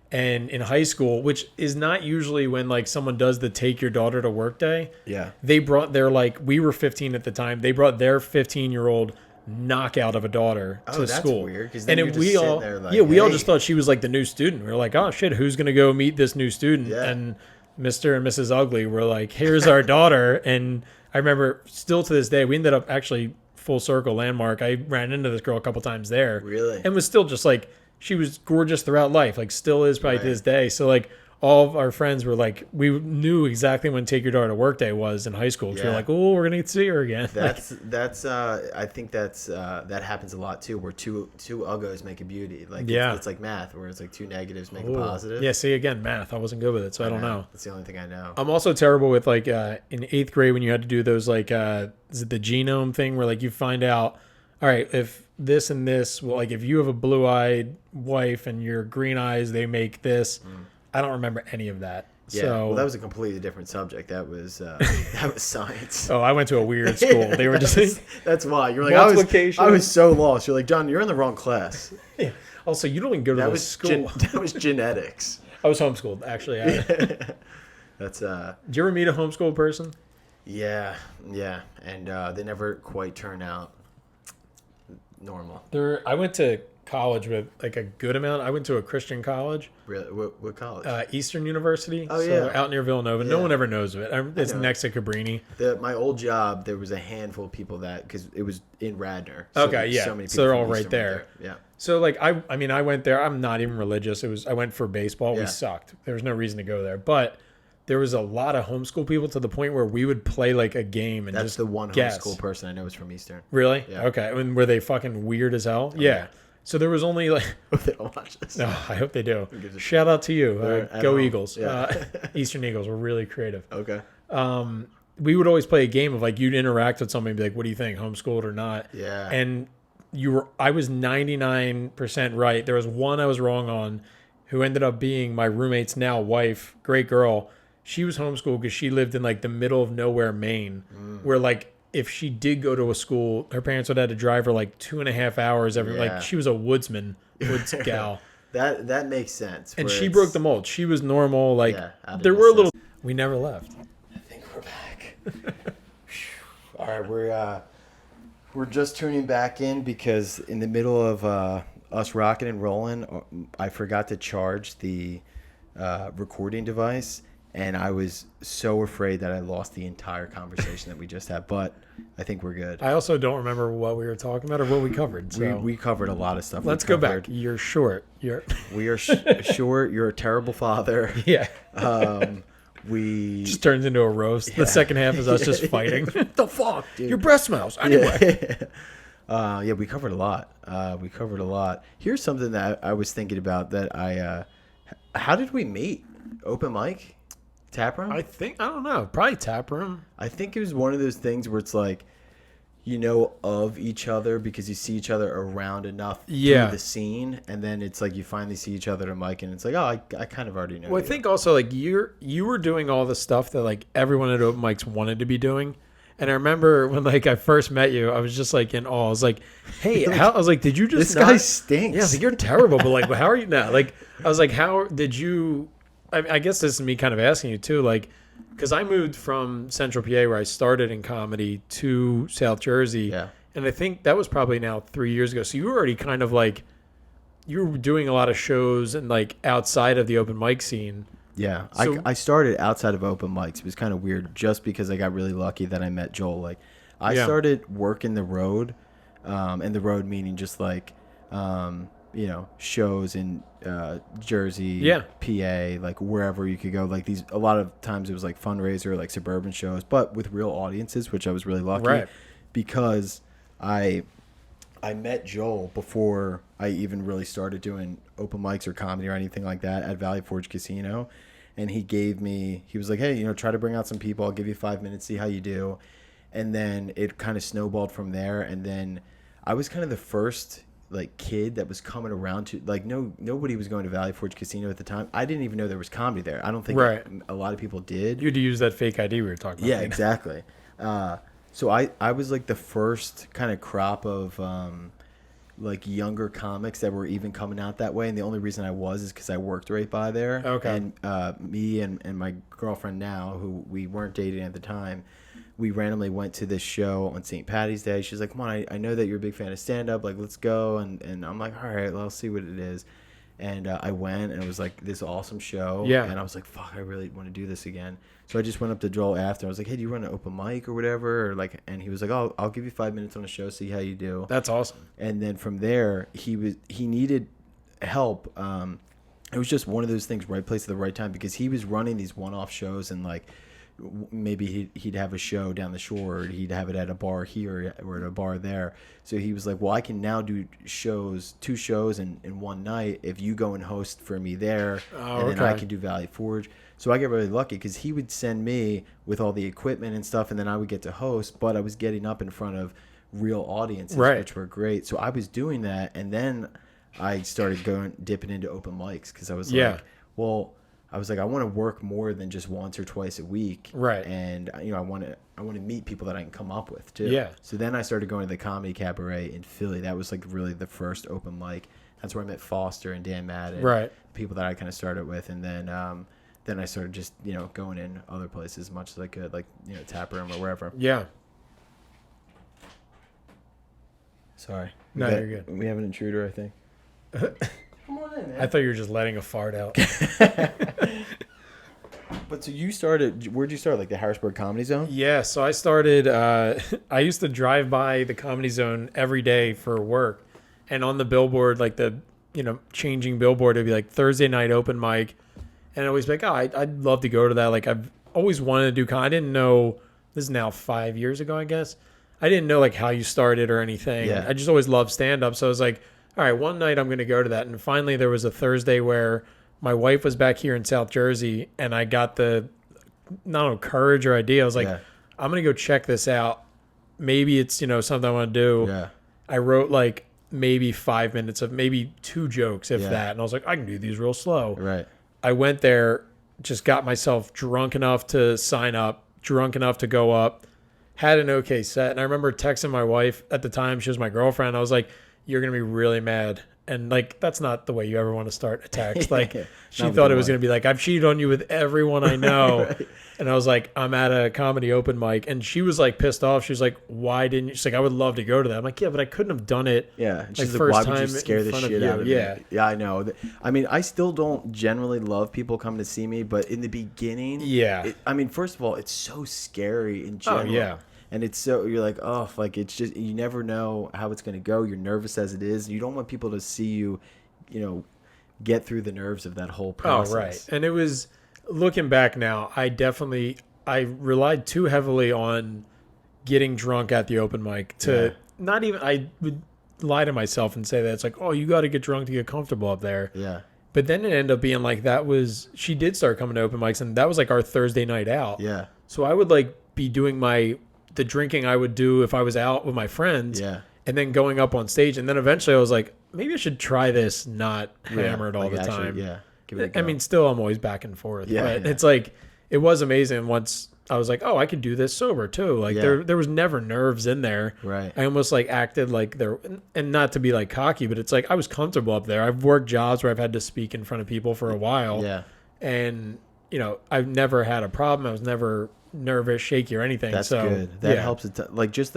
And in high school, which is not usually when like someone does the take your daughter to work day, Yeah. they brought their like we were 15 at the time. They brought their 15-year-old knockout of a daughter to that's school. weird, 'cause then and you're we just sitting all there like, we all hey. just thought she was like the new student. We were like, oh shit, who's gonna go meet this new student? Yeah. And Mr. and Mrs. Ugly were like, here's our daughter. And I remember still to this day, we ended up actually full circle landmark. I ran into this girl a couple times there. Really? And was still just like, she was gorgeous throughout life, like still is probably to Right. this day. So like all of our friends were like, we knew exactly when take your daughter to work day was in high school. So Yeah. we're like, oh, we're gonna get to see her again. That's I think that happens a lot too, where two uggos make a beauty. Like Yeah. it's like math, where it's like 2 negatives make Ooh. a positive. Yeah, see again, math. I wasn't good with it, so I don't know. That's the only thing I know. I'm also terrible with like in 8th grade when you had to do those like is it the genome thing where like you find out, all right, if this and this, well, like if you have a blue-eyed wife and your green eyes, they make this. I don't remember any of that. Yeah, So well, that was a completely different subject. That was science. oh, I went to a weird school. They were just That's why you're like Multiplication. I was so lost. You're like, John, you're in the wrong class. also you don't even go to That the was school. that was genetics. I was homeschooled actually. That's Did you ever meet a homeschooled person? yeah, and they never quite turn out normal. I went to college with like a good amount. I went to a Christian college. Really? What college? Eastern University. Oh, so yeah. out near Villanova. Yeah. No one ever knows of it. It's know. next to Cabrini. My old job, there was a handful of people because it was in Radnor. Okay, yeah. So So they're all from right Eastern there. Yeah. So like I mean I went there. I'm not even religious. I went for baseball. Yeah. We sucked. There was no reason to go there. But there was a lot of homeschool people to the point where we would play like a game and That's just the one guess. homeschool person I know is from Eastern. Really? Yeah. Okay. I mean, were they fucking weird as hell? Yeah. So there was only like. They don't watch this. No, I hope they do. gives a Shout out to you. At Go home. Eagles. Yeah. Eastern Eagles were really creative. Okay. We would always play a game of like you'd interact with somebody and be like, "What do you think, homeschooled or not?" Yeah. And I was 99% right. There was one I was wrong on, who ended up being my roommate's now wife, great girl. She was homeschooled because she lived in like the middle of nowhere, Maine, where like if she did go to a school, her parents would have to drive her like 2.5 hours every. Yeah. Like she was a woods gal. That makes sense. And where she it's- broke the mold. She was normal. Like Yeah, out of there were a little. necessity. We never left. I think we're back. All right, we're just tuning back in because in the middle of us rocking and rolling, I forgot to charge the recording device, and I was so afraid that I lost the entire conversation that we just had. But I think we're good. I also don't remember what we were talking about or what we covered. So We covered a lot of stuff. let's go back. You're short. We are short. You're a terrible father. Yeah. We Just turns into a roast. The second half is us just fighting. The fuck? Dude. Your breath smells. Anyway. Yeah, we covered a lot. Here's something that I was thinking about that how did we meet? Open mic? Tap room? I don't know. Probably tap room. I think it was one of those things where it's like, you know, of each other because you see each other around enough Yeah. through the scene, and then it's like you finally see each other at a mic, and it's like, oh, I kind of already know. Well, I you. think also like you were doing all the stuff that like everyone at open mics wanted to be doing. And I remember when like I first met you, I was just like in awe. I was like, "Hey, I was like, did you just This not? guy stinks. Yeah, I was like, you're terrible. But like, how are you now? Like, I was like, how did you? I guess this is me kind of asking you too, like, because I moved from Central PA where I started in comedy to South Jersey. Yeah. And I think that was probably now 3 years ago. So you were already kind of like, you were doing a lot of shows and like outside of the open mic scene. Yeah, So- I started outside of open mics. It was kind of weird just because I got really lucky that I met Joel. Like, I Yeah. started working the road, and the road meaning just like, shows in Jersey, Yeah. PA, like wherever you could go. Like a lot of times it was like fundraiser, like suburban shows, but with real audiences, which I was really lucky Right. because I met Joel before I even really started doing open mics or comedy or anything like that at Valley Forge Casino. And he was like, hey, try to bring out some people. I'll give you 5 minutes, see how you do. And then it kind of snowballed from there. And then I was kind of the first like kid that was coming around to like, nobody was going to Valley Forge Casino at the time. I didn't even know there was comedy there. I don't think Right. a lot of people did. You had to use that fake ID we were talking about. Yeah, exactly. So I was like the first kind of crop of like younger comics that were even coming out that way, and the only reason I was is because I worked right by there. Okay. And me and my girlfriend now, who we weren't dating at the time, we randomly went to this show on St. Patty's Day. She's like, come on, I know that you're a big fan of stand-up. Like, let's go. And I'm like, all right, well, I'll see what it is. And I went, and it was like this awesome show. Yeah. And I was like, fuck, I really want to do this again. So I just went up to Joel after. I was like, hey, do you run an open mic or whatever? Or like, and he was like, oh, I'll give you 5 minutes on the show, see how you do. That's awesome. And then from there, he needed help. It was just one of those things, right place at the right time, because he was running these one-off shows, and like maybe he'd have a show down the shore, or he'd have it at a bar here or at a bar there. So he was like, well, I can now do two shows in one night if you go and host for me there, and then I okay. can do Valley Forge. So I get really lucky because he would send me with all the equipment and stuff, and then I would get to host, but I was getting up in front of real audiences, Right. which were great. So I was doing that, and then I started dipping into open mics because I was Yeah. like, well, I was like, I want to work more than just once or twice a week, Right. And I want to meet people that I can come up with too. Yeah. So then I started going to the Comedy Cabaret in Philly. That was like really the first open mic. That's where I met Foster and Dan Madden, Right. people that I kind of started with, and then I started just going in other places as much as I could, like Tap Room or wherever. Yeah. Sorry. No, you're good. We have an intruder, I think. Come on in, man. I thought you were just letting a fart out. But so you started, where'd you start? Like the Harrisburg Comedy Zone? Yeah, so I started, I used to drive by the Comedy Zone every day for work. And on the billboard, like the, changing billboard, it'd be like Thursday night open mic. And I'd always be like, oh, I'd love to go to that. Like I've always wanted to do comedy. I didn't know, this is now 5 years ago, I guess. I didn't know like how you started or anything. Yeah. I just always loved stand-up. So I was like, all right, one night I'm going to go to that. And finally there was a Thursday where my wife was back here in South Jersey and I got the, courage or idea. I was like, I'm going to go check this out. Maybe it's, something I want to do. Yeah. I wrote like maybe 5 minutes of maybe 2 jokes, if that. And I was like, I can do these real slow. Right. I went there, just got myself drunk enough to sign up, drunk enough to go up, had an okay set. And I remember texting my wife at the time. She was my girlfriend. I was like, you're going to be really mad. And like, that's not the way you ever want to start a text. Like she thought it was going to be like, I've cheated on you with everyone I know. Right. And I was like, I'm at a comedy open mic. And she was like pissed off. She was like, why didn't you? She's like, I would love to go to that. I'm like, yeah, but I couldn't have done it. Yeah. She's like, first why time would you scare the shit out of me? Yeah. Yeah, I know. I mean, I still don't generally love people coming to see me, but in the beginning, first of all, it's so scary in general. Oh, yeah. And it's so, you're like, oh, like it's just, you never know how it's going to go. You're nervous as it is. You don't want people to see you, get through the nerves of that whole process. Oh, right. And it was, looking back now, I relied too heavily on getting drunk at the open mic to not even, I would lie to myself and say that it's like, oh, you got to get drunk to get comfortable up there. Yeah. But then it ended up being like, she did start coming to open mics and that was like our Thursday night out. Yeah. So I would like be doing the drinking I would do if I was out with my friends. Yeah. And then going up on stage. And then eventually I was like, maybe I should try this not hammered all the time. Give it a go. I mean, still I'm always back and forth. Yeah, but yeah. it's like, it was amazing once I was like, oh, I could do this sober too. Like there was never nerves in there. Right. I almost like acted like there, and not to be like cocky, but it's like I was comfortable up there. I've worked jobs where I've had to speak in front of people for a while. Yeah. And, I've never had a problem. I was never nervous, shaky or anything. That's so good. That helps. Like just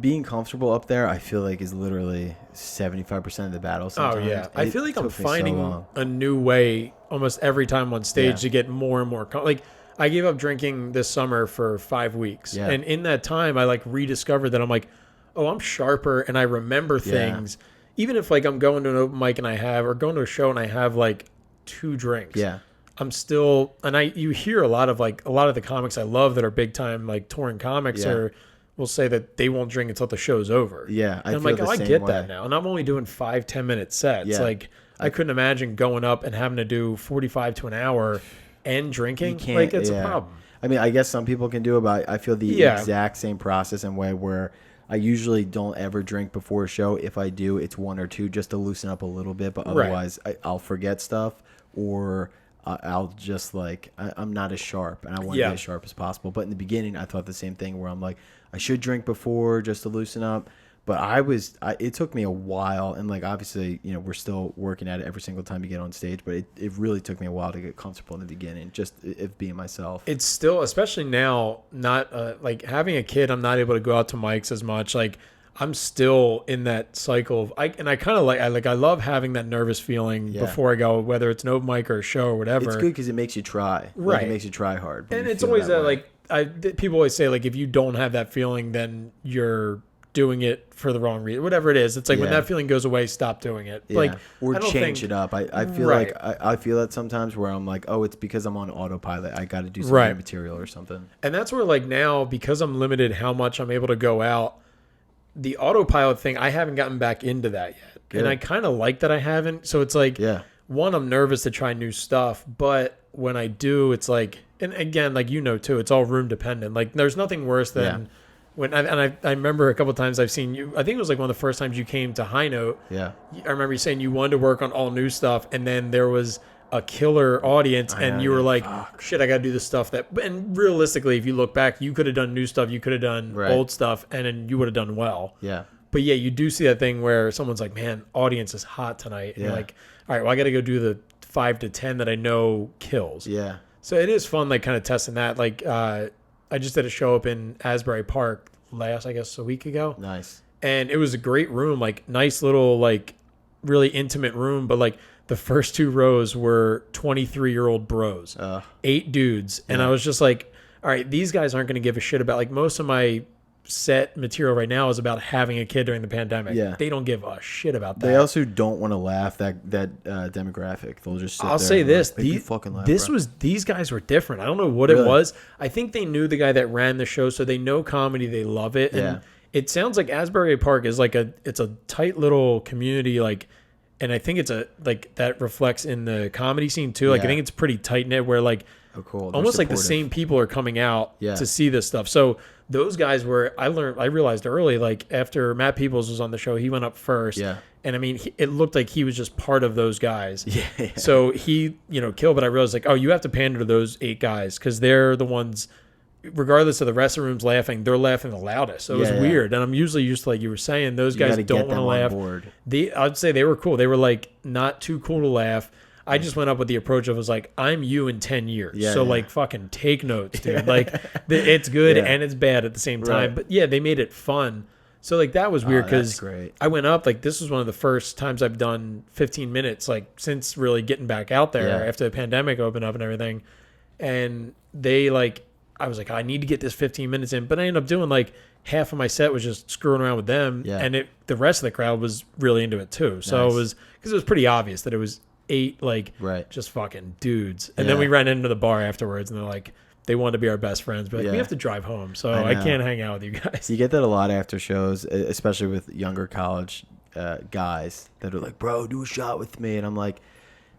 being comfortable up there, I feel like is literally 75% of the battle. Sometimes. Oh yeah, I feel like I'm finding a new way almost every time on stage to get more and more. Like I gave up drinking this summer for 5 weeks, and in that time, I like rediscovered that I'm like, oh, I'm sharper and I remember things. Even if like I'm going to an open mic and or going to a show and I have like 2 drinks. Yeah. I'm still, and you hear a lot of the comics I love that are big time like touring comics will say that they won't drink until the show's over. Yeah, and I'm like, oh, I get that now. And I'm only doing 5-10 minute sets. Yeah. Like I couldn't imagine going up and having to do 45 to an hour and drinking. You can't, like it's a problem. I mean, I guess some people can do it, but I feel the exact same process and way where I usually don't ever drink before a show. If I do, it's 1 or 2 just to loosen up a little bit. But otherwise, I'll forget stuff or I'll just like, I'm not as sharp and I want to be as sharp as possible. But in the beginning, I thought the same thing where I'm like, I should drink before just to loosen up. But it took me a while. And like, obviously, we're still working at it every single time you get on stage. But it really took me a while to get comfortable in the beginning, just if being myself. It's still, especially now, not like having a kid, I'm not able to go out to mics as much. Like I'm still in that cycle of, I kind of I love having that nervous feeling before I go, whether it's an open mic or a show or whatever. It's good because it makes you try. Right. Like, it makes you try hard. And it's always that like, people always say like, if you don't have that feeling, then you're doing it for the wrong reason, whatever it is. It's like when that feeling goes away, stop doing it. Like, or change it up. I feel like I feel that sometimes where I'm like, oh, it's because I'm on autopilot. I got to do some new material or something. And that's where like now, because I'm limited how much I'm able to go out, the autopilot thing, I haven't gotten back into that yet. Good. And I kind of like that I haven't. So it's like, one, I'm nervous to try new stuff, but when I do, it's like, and again, like, too, it's all room dependent. Like there's nothing worse than when I remember a couple of times I've seen you, I think it was like one of the first times you came to High Note. Yeah. I remember you saying you wanted to work on all new stuff. And then there was a killer audience and you were like, shit, I got to do this stuff and realistically, if you look back, you could have done new stuff. You could have done old stuff and then you would have done well. Yeah. But yeah, you do see that thing where someone's like, man, audience is hot tonight. And you're like, all right, well, I got to go do the 5 to 10 that I know kills. Yeah. So it is fun, like kind of testing that. Like, I just did a show up in Asbury Park last, I guess, a week ago. Nice. And it was a great room, like nice little, like really intimate room. But like the first 2 rows were 23-year-old bros, 8 dudes. And I was just like, all right, these guys aren't going to give a shit about, like, most of my set material right now is about having a kid during the pandemic. Yeah. They don't give a shit about that. They also don't want to laugh, that demographic. They'll just sit I'll there say and this: like, "Make me fucking laugh, this bro." was these guys were different. I don't know what Really? it was. I think they knew the guy that ran the show, so they know comedy. They love it. Yeah. And it sounds like Asbury Park is like it's a tight little community, like, and I think it's a like that reflects in the comedy scene too. Like I Yeah. think it's pretty tight knit where like Oh, cool. They're almost like the supportive. same people are coming out Yeah. to see this stuff. So those guys were, I realized early, like after Matt Peoples was on the show, he went up first. Yeah. And I mean, it looked like he was just part of those guys. Yeah. So he, killed, but I realized like, oh, you have to pander to those 8 guys because they're the ones, regardless of the rest of the room's laughing, they're laughing the loudest. So it was Yeah, yeah. weird. And I'm usually used to, like you were saying, those You guys gotta don't get want to them on laugh. board. I'd say they were cool. They were like not too cool to laugh. I just went up with the approach of was like, I'm you in 10 years. Yeah, so yeah. like fucking take notes, dude. Like it's good Yeah. and it's bad at the same time. Right. But yeah, they made it fun. So like that was weird that's because great. I went up, like this was one of the first times I've done 15 minutes, like since really getting back out there Yeah. after the pandemic opened up and everything. And they like, I was like, I need to get this 15 minutes in. But I ended up doing like half of my set was just screwing around with them. Yeah. And the rest of the crowd was really into it too. So Nice. it was, because it was pretty obvious that it was 8 like Right. just fucking dudes. And then Yeah. we ran into the bar afterwards and they're like, they wanted to be our best friends, but like, we Yeah. have to drive home. So I I know. can't hang out with you guys. You get that a lot after shows, especially with younger college guys that are like, bro, do a shot with me. And I'm like,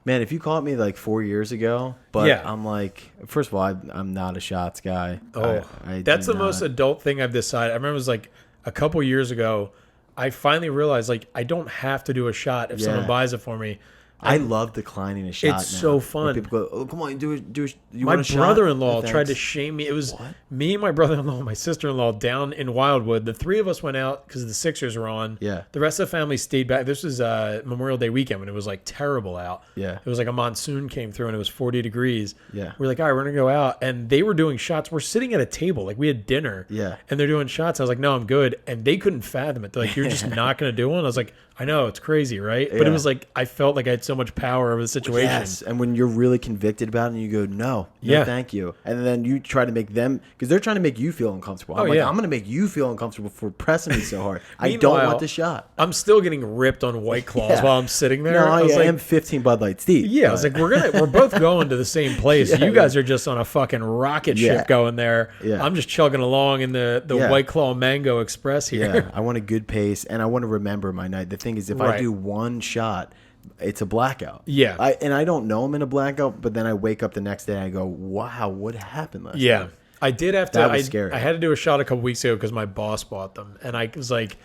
man, if you caught me like 4 years ago, but Yeah. I'm like, first of all, I'm not a shots guy. Oh, I that's do the most not. adult thing I've decided. I remember it was like a couple years ago. I finally realized like I don't have to do a shot if someone Yeah. buys it for me. I love declining a shot. It's now. so When fun. people go, oh, come on, do it. You My want a shot? brother-in-law No, tried to thanks. shame me. It was me, my brother-in-law, and my sister-in-law down in Wildwood. The 3 of us went out because the Sixers were on. Yeah. The rest of the family stayed back. This was Memorial Day weekend when it was like terrible out. Yeah. It was like a monsoon came through and it was 40 degrees. Yeah. We're like, all right, we're going to go out. And they were doing shots. We're sitting at a table. Like we had dinner. Yeah. And they're doing shots. I was like, no, I'm good. And they couldn't fathom it. They're like, you're just not going to do one? I was like, I know, it's crazy, right? But it Yeah. was like, I felt like I had so much power over the situation. Yes, and when you're really convicted about it and you go, no, Yeah. thank you. And then you try to make them, because they're trying to make you feel uncomfortable. I'm Oh, like, yeah. I'm going to make you feel uncomfortable for pressing me so hard. I don't Meanwhile, want the shot. I'm still getting ripped on White Claws Yeah. while I'm sitting there. No, I I, was like, am 15 Bud Lights deep. yeah, I was but- like, we're both going to the same place. Yeah, You guys are just on a fucking rocket Yeah. ship going there. Yeah. I'm just chugging along in the Yeah. White Claw Mango Express here. yeah, I want a good pace, and I want to remember my night. The thing is, if I Right. do one shot, it's a blackout. Yeah. I don't know I'm in a blackout, but then I wake up the next day and I go, wow, what happened last Yeah. night? I did have to. That was scary. I had to do a shot a couple weeks ago because my boss bought them, and I was like,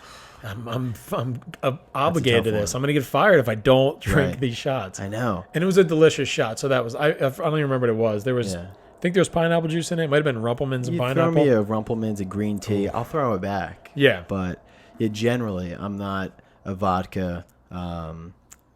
I'm obligated to tough this. one. I'm gonna get fired if I don't drink Right. these shots. I know. And it was a delicious shot. So that was I don't even remember what it was. There was Yeah. I think there was pineapple juice in it. It might have been Rumpelmans and You throw pineapple. me a Rumpelman's, a green tea, I'll throw it back. Yeah. But yeah, generally, I'm not a vodka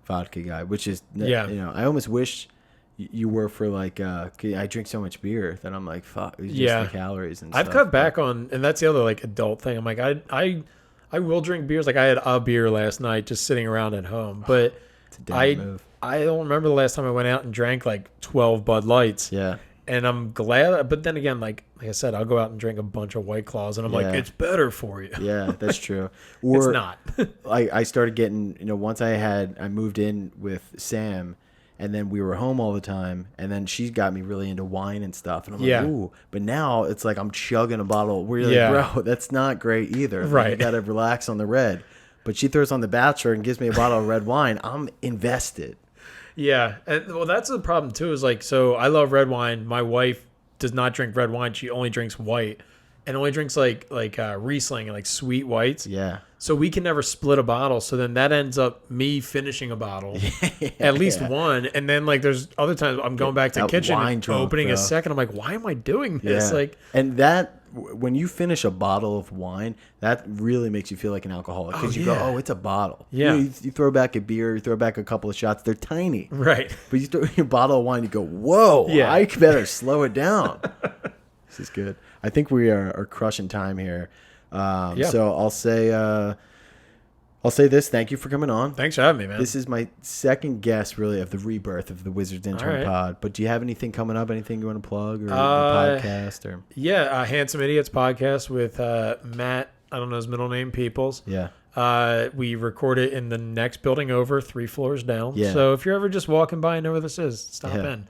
guy, which is, Yeah. I almost wish you were for like, I drink so much beer that I'm like, fuck, it's just Yeah. the calories and I've stuff. cut back on, and that's the other like adult thing. I'm like, I will drink beers. Like I had a beer last night just sitting around at home, but It's a damn move. I don't remember the last time I went out and drank like 12 Bud Lights. Yeah. And I'm glad, but then again, like I said, I'll go out and drink a bunch of White Claws, and I'm like, Yeah. it's better for you. Yeah, that's true. It's Or not. I started getting, once I moved in with Sam, and then we were home all the time, and then she got me really into wine and stuff, and I'm Yeah. like, ooh. But now it's like I'm chugging a bottle. We're like, Yeah. bro, that's not great either. Like, Right. you got to relax on the red. But she throws on the Bachelor and gives me a bottle of red wine. I'm invested. Yeah, and well, that's the problem too. Is like, so I love red wine. My wife does not drink red wine. She only drinks white, and only drinks like Riesling and like sweet whites. Yeah. So we can never split a bottle. So then that ends up me finishing a bottle, at least one, and then like there's other times I'm going back to the That kitchen, wine and drunk, opening bro. a second. I'm like, why am I doing this? Yeah. Like, and that when you finish a bottle of wine, that really makes you feel like an alcoholic because you yeah. go, oh, it's a bottle. Yeah. You throw back a beer, you throw back a couple of shots. They're tiny, right? but you throw your bottle of wine, you go, whoa, Yeah. I better slow it down. This is good. I think we are crushing time here. So I'll say this. Thank you for coming on. Thanks for having me, man. This is my second guest, really, of the rebirth of the Wizards Intern pod. But do you have anything coming up? Anything you want to plug or the podcast? Or Handsome Idiots podcast with Matt. I don't know his middle name. Peoples. Yeah. We record it in the next building over, 3 floors down. Yeah. So if you're ever just walking by and know where this is, stop in.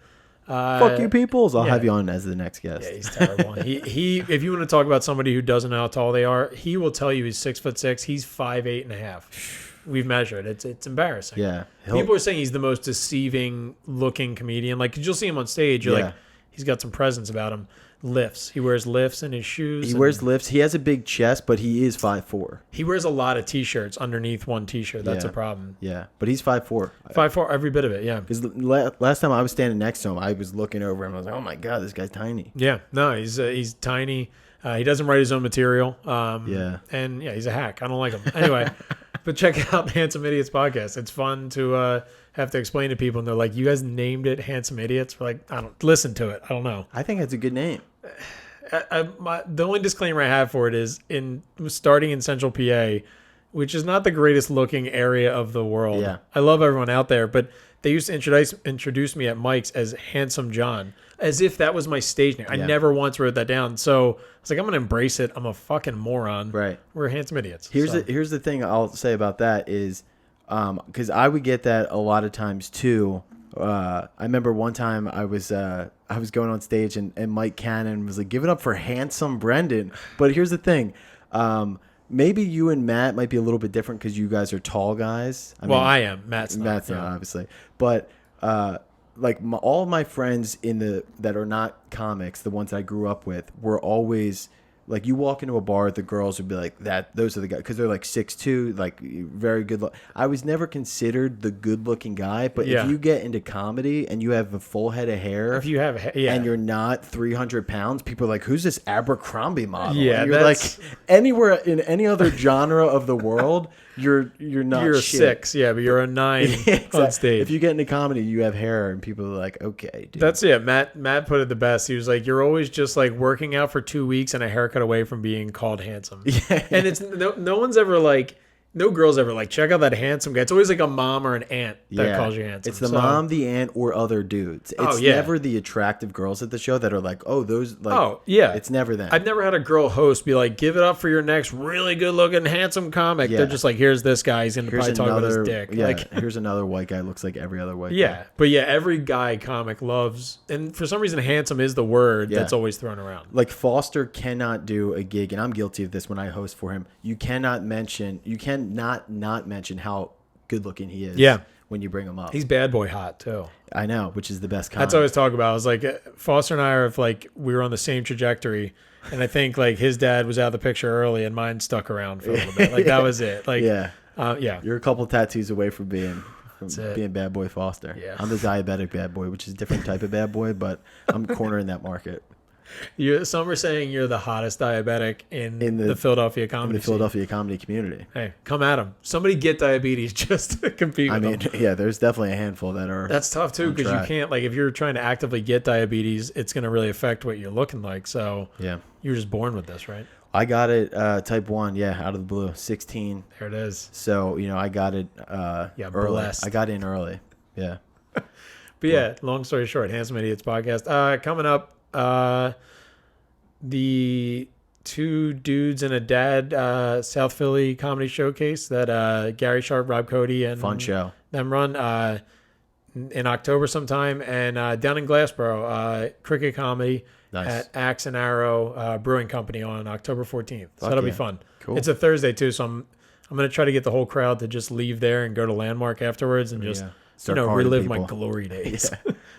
Fuck you, Peoples. I'll have you on as the next guest. Yeah, he's terrible. he if you want to talk about somebody who doesn't know how tall they are, he will tell you he's 6'6". He's 5'8.5". We've measured. It's embarrassing. Yeah. People are saying he's the most deceiving looking comedian. Like, 'cause you'll see him on stage, you're like, he's got some presence about him. Lifts. He wears lifts in his shoes. He wears lifts. He has a big chest, but he is 5'4". He wears a lot of T-shirts underneath one T-shirt. That's a problem. Yeah, but he's 5'4". 5'4", every bit of it, yeah. Because last time I was standing next to him, I was looking over him. I was like, oh, my God, this guy's tiny. Yeah, no, he's tiny. He doesn't write his own material. And, he's a hack. I don't like him. Anyway, but check out the Handsome Idiots podcast. It's fun to have to explain to people, and they're like, you guys named it Handsome Idiots? We're like, I don't listen to it. I don't know. I think that's a good name. The only disclaimer I have for it is starting in Central PA, which is not the greatest looking area of the world. Yeah. I love everyone out there, but they used to introduce me at Mike's as Handsome John, as if that was my stage name. I never once wrote that down. So I was like, I'm going to embrace it. I'm a fucking moron. Right. We're Handsome Idiots. Here's the thing I'll say about that is, because I would get that a lot of times too. I remember one time I was going on stage and Mike Cannon was like, give it up for Handsome Brendan. But here's the thing. Maybe you and Matt might be a little bit different because you guys are tall guys. I am. Matt's not, obviously. But all of my friends that are not comics, the ones I grew up with, were always like, you walk into a bar, the girls would be like, those are the guys, because they're like 6'2", like very good look. I was never considered the good looking guy, but if you get into comedy and you have a full head of hair, and you're not 300 pounds, people are like, who's this Abercrombie model? Yeah, and you're like, anywhere in any other genre of the world, you're not. You're shit. 6, but you're a 9 exactly. on stage. If you get into comedy, you have hair, and people are like, okay, dude. That's it. Matt put it the best. He was like, you're always just like working out for 2 weeks and a haircut away from being called handsome. Yeah. And it's no one's ever like, no girl's ever like, check out that handsome guy. It's always like a mom or an aunt that calls you handsome. It's the mom, the aunt, or other dudes. It's never the attractive girls at the show that are like, oh, those. Like, it's never them. I've never had a girl host be like, give it up for your next really good looking handsome comic. Yeah. They're just like, here's this guy. He's going to probably talk about his dick. Yeah, like, here's another white guy. Looks like every other white guy. But every guy comic loves, and for some reason, handsome is the word that's always thrown around. Like, Foster cannot do a gig, and I'm guilty of this when I host for him. You cannot not mention how good looking he is when you bring him up. He's bad boy hot too. I know, which is the best kind. That's what I always talk about. I was like, Foster and I are like, we were on the same trajectory, and I think like his dad was out of the picture early and mine stuck around for a little bit. Like that was it. Like you're a couple tattoos away from being bad boy Foster. Yeah. I'm the diabetic bad boy, which is a different type of bad boy, but I'm cornering that market. Some are saying you're the hottest diabetic in the Philadelphia comedy community. Hey, come at them. Somebody get diabetes just to compete with them. There's definitely a handful that are. That's tough too, because you can't, like, if you're trying to actively get diabetes, it's going to really affect what you're looking like. So you're just born with this, right? I got it type 1, out of the blue, 16. There it is. So, I got it early. Blessed. I got in early. Yeah. But long story short, Handsome Idiots podcast. Coming up, the 2 Dudes and a Dad South Philly comedy showcase that Gary Sharp, Rob Cody, and fun show them run in October sometime, and down in Glassboro, Cricket Comedy at Axe and Arrow Brewing Company on October 14th. So that'll be fun. Cool. It's a Thursday too, so I'm going to try to get the whole crowd to just leave there and go to Landmark afterwards and just relive my glory days.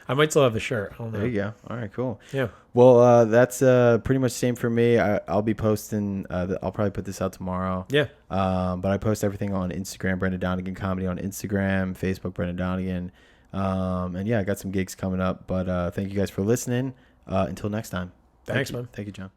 I might still have the shirt. I don't know. There you go. All right, cool. Yeah. Well, that's pretty much the same for me. I'll be posting. I'll probably put this out tomorrow. Yeah. But I post everything on Instagram, Brendan Donegan Comedy on Instagram, Facebook, Brendan Donegan. And I got some gigs coming up. But thank you guys for listening. Until next time. Thanks, man. Thank you, John.